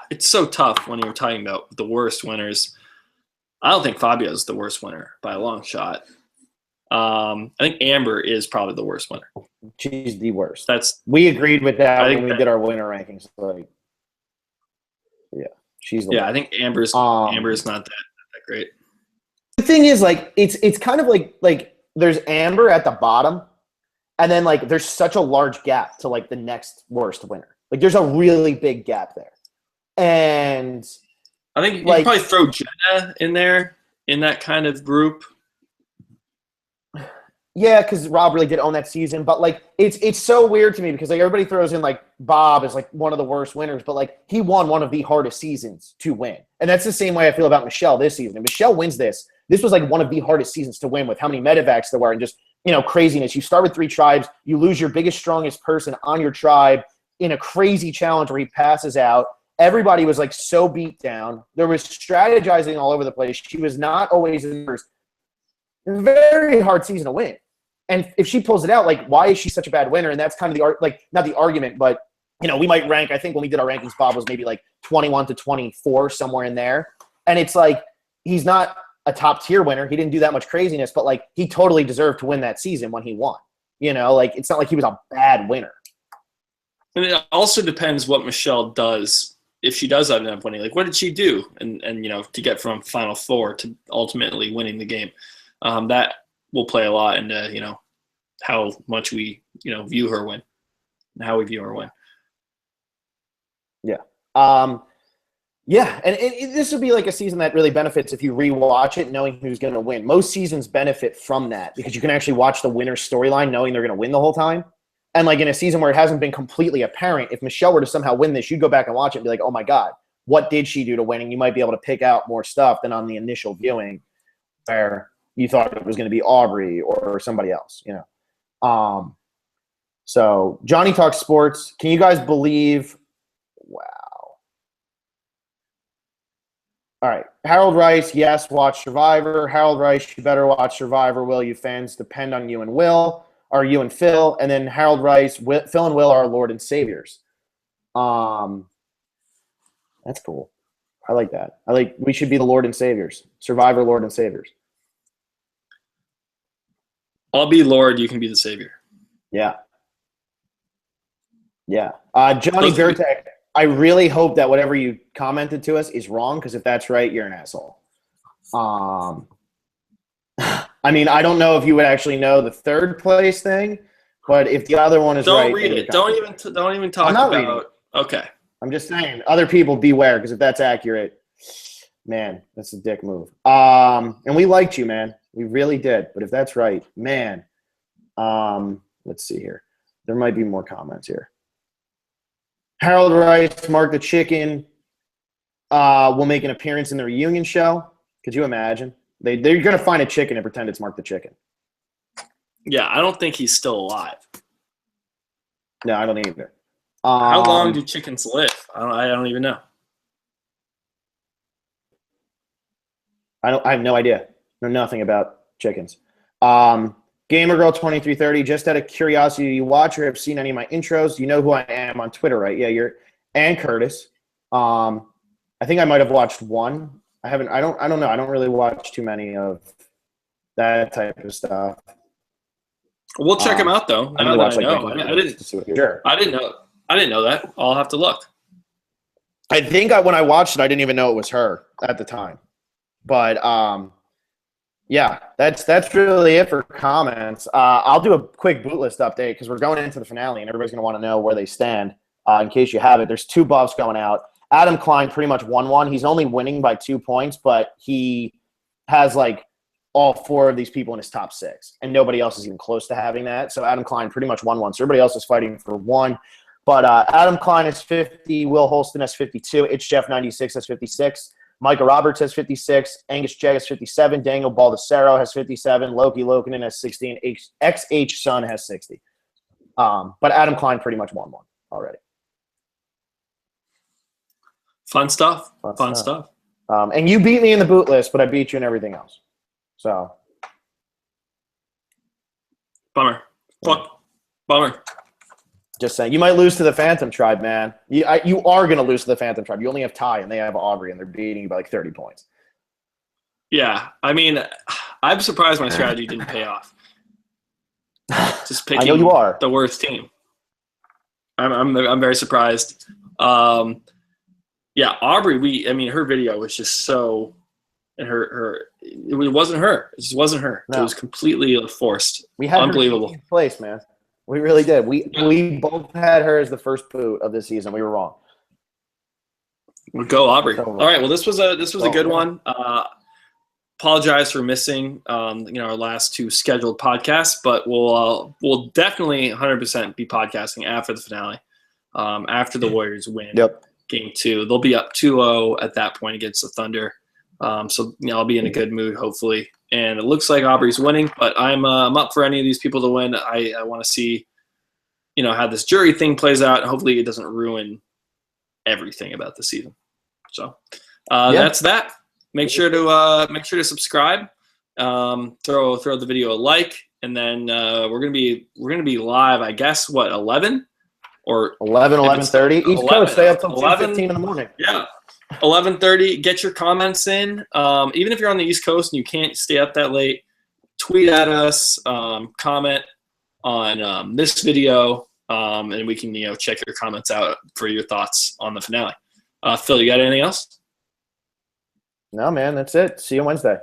it's so tough when you're talking about the worst winners. I don't think Fabio's the worst winner by a long shot. I think Amber is probably the worst winner.
She's the worst.
We
agreed with that when we did our winner rankings. She's the worst.
I think Amber's not that great.
The thing is, it's kind of like there's Amber at the bottom, and then there's such a large gap to the next worst winner. There's a really big gap there, and
I think you
Like,
could probably throw Jenna in there in that kind of group.
yeah, because Rob really did own that season, but like it's so weird to me because like everybody throws in like Bob as like one of the worst winners, but like he won one of the hardest seasons to win, and that's the same way I feel about Michelle this season. If Michelle wins this, this was like one of the hardest seasons to win with how many medevacs there were and just craziness. You start with 3 tribes, you lose your biggest, strongest person on your tribe in a crazy challenge where he passes out. Everybody was like so beat down. There was strategizing all over the place. She was not always in first. It's a very hard season to win. And if she pulls it out, like, why is she such a bad winner? And that's kind of not the argument, but, we might rank, I think when we did our rankings, Bob was maybe like 21 to 24, somewhere in there. And it's like, he's not a top tier winner. He didn't do that much craziness, but like, he totally deserved to win that season when he won. Like, it's not like he was a bad winner.
And it also depends what Michelle does. If she does end up winning, like, what did she do? And to get from Final Four to ultimately winning the game, that will play a lot into how much we view her win and how we view her win.
Yeah. Yeah, and this would be like a season that really benefits if you rewatch it knowing who's going to win. Most seasons benefit from that because you can actually watch the winner's storyline knowing they're going to win the whole time. And like in a season where it hasn't been completely apparent, if Michelle were to somehow win this, you'd go back and watch it and be like, oh my God, what did she do to win? And you might be able to pick out more stuff than on the initial viewing where you thought it was going to be Aubrey or somebody else, So Johnny Talks Sports. Can you guys believe? Wow. All right. Harold Rice, yes, watch Survivor. Harold Rice, you better watch Survivor, Will. You fans depend on you and Will, or you and Phil. And then Harold Rice, Phil and Will are our Lord and Saviors. That's cool. I like that. We should be the Lord and Saviors. Survivor, Lord and Saviors.
I'll be Lord. You can be the Savior.
Yeah. Yeah. Johnny Gertek, I really hope that whatever you commented to us is wrong, because if that's right, you're an asshole. I mean, I don't know if you would actually know the third place thing, but if the other one is right,
don't read it. Don't even talk about it. Okay.
I'm just saying, other people beware, because if that's accurate, man, that's a dick move. And we liked you, man. We really did. But if that's right, man, let's see here. There might be more comments here. Harold Rice, Mark the Chicken will make an appearance in the reunion show. Could you imagine? They're going to find a chicken and pretend it's Mark the Chicken.
Yeah, I don't think he's still alive.
No, I don't either.
How long do chickens live? I don't even know.
I have no idea. Know nothing about chickens. Gamer Girl 2330. Just out of curiosity, do you watch or have seen any of my intros? You know who I am on Twitter, right? Yeah, you're and Curtis. I think I might have watched one. I don't know. I don't really watch too many of that type of stuff.
We'll check him out though.
I
didn't know that. I'll have to look.
I think when I watched it, I didn't even know it was her at the time. But yeah, that's really it for comments. I'll do a quick boot list update because we're going into the finale and everybody's going to want to know where they stand. In case you have it, there's 2 buffs going out. Adam Klein pretty much won one. He's only winning by 2 points, but he has like all 4 of these people in his top 6, and nobody else is even close to having that. So Adam Klein pretty much won one. So everybody else is fighting for 1. But Adam Klein has 50. Will Holston has 52. It's Jeff 96 has 56. Micah Roberts has 56. Angus Jag has 57. Daniel Baldessaro has 57. Loki Lokinen has 16. XH Sun has 60. But Adam Klein pretty much won one already.
Fun stuff. Fun stuff.
And you beat me in the boot list, but I beat you in everything else. So.
Bummer. Fuck. Bummer.
Just saying. You might lose to the Phantom Tribe, man. You are going to lose to the Phantom Tribe. You only have Ty, and they have Aubrey, and they're beating you by like 30 points.
Yeah. I mean, I'm surprised my strategy didn't pay off. Just picking
I know you are.
The worst team. I'm very surprised. Yeah, Aubrey, her video was just so, and it wasn't her. It just wasn't her. No. It was completely forced.
We had
unbelievable
her in place, man. We really did. We both had her as the first boot of this season. We were wrong.
We'll go Aubrey.
So,
All right. Well, this was a good one. Apologize for missing our last 2 scheduled podcasts, but we'll definitely 100% be podcasting after the finale, after the Warriors win game 2. They'll be up 2-0 at that point against the Thunder. So I'll be in a good mood hopefully. And it looks like Aubrey's winning, but I'm up for any of these people to win. I want to see how this jury thing plays out. Hopefully it doesn't ruin everything about the season. So that's that. Make sure to subscribe. Throw the video a like, and then we're gonna be live. I guess 11 or
11:30 East
11,
Coast. Stay up till
11
2:15 in the morning.
Yeah, 11:30. Get your comments in. Even if you're on the East Coast and you can't stay up that late, tweet at us. Comment on this video, and we can check your comments out for your thoughts on the finale. Phil, you got anything else?
No, man, that's it. See you Wednesday.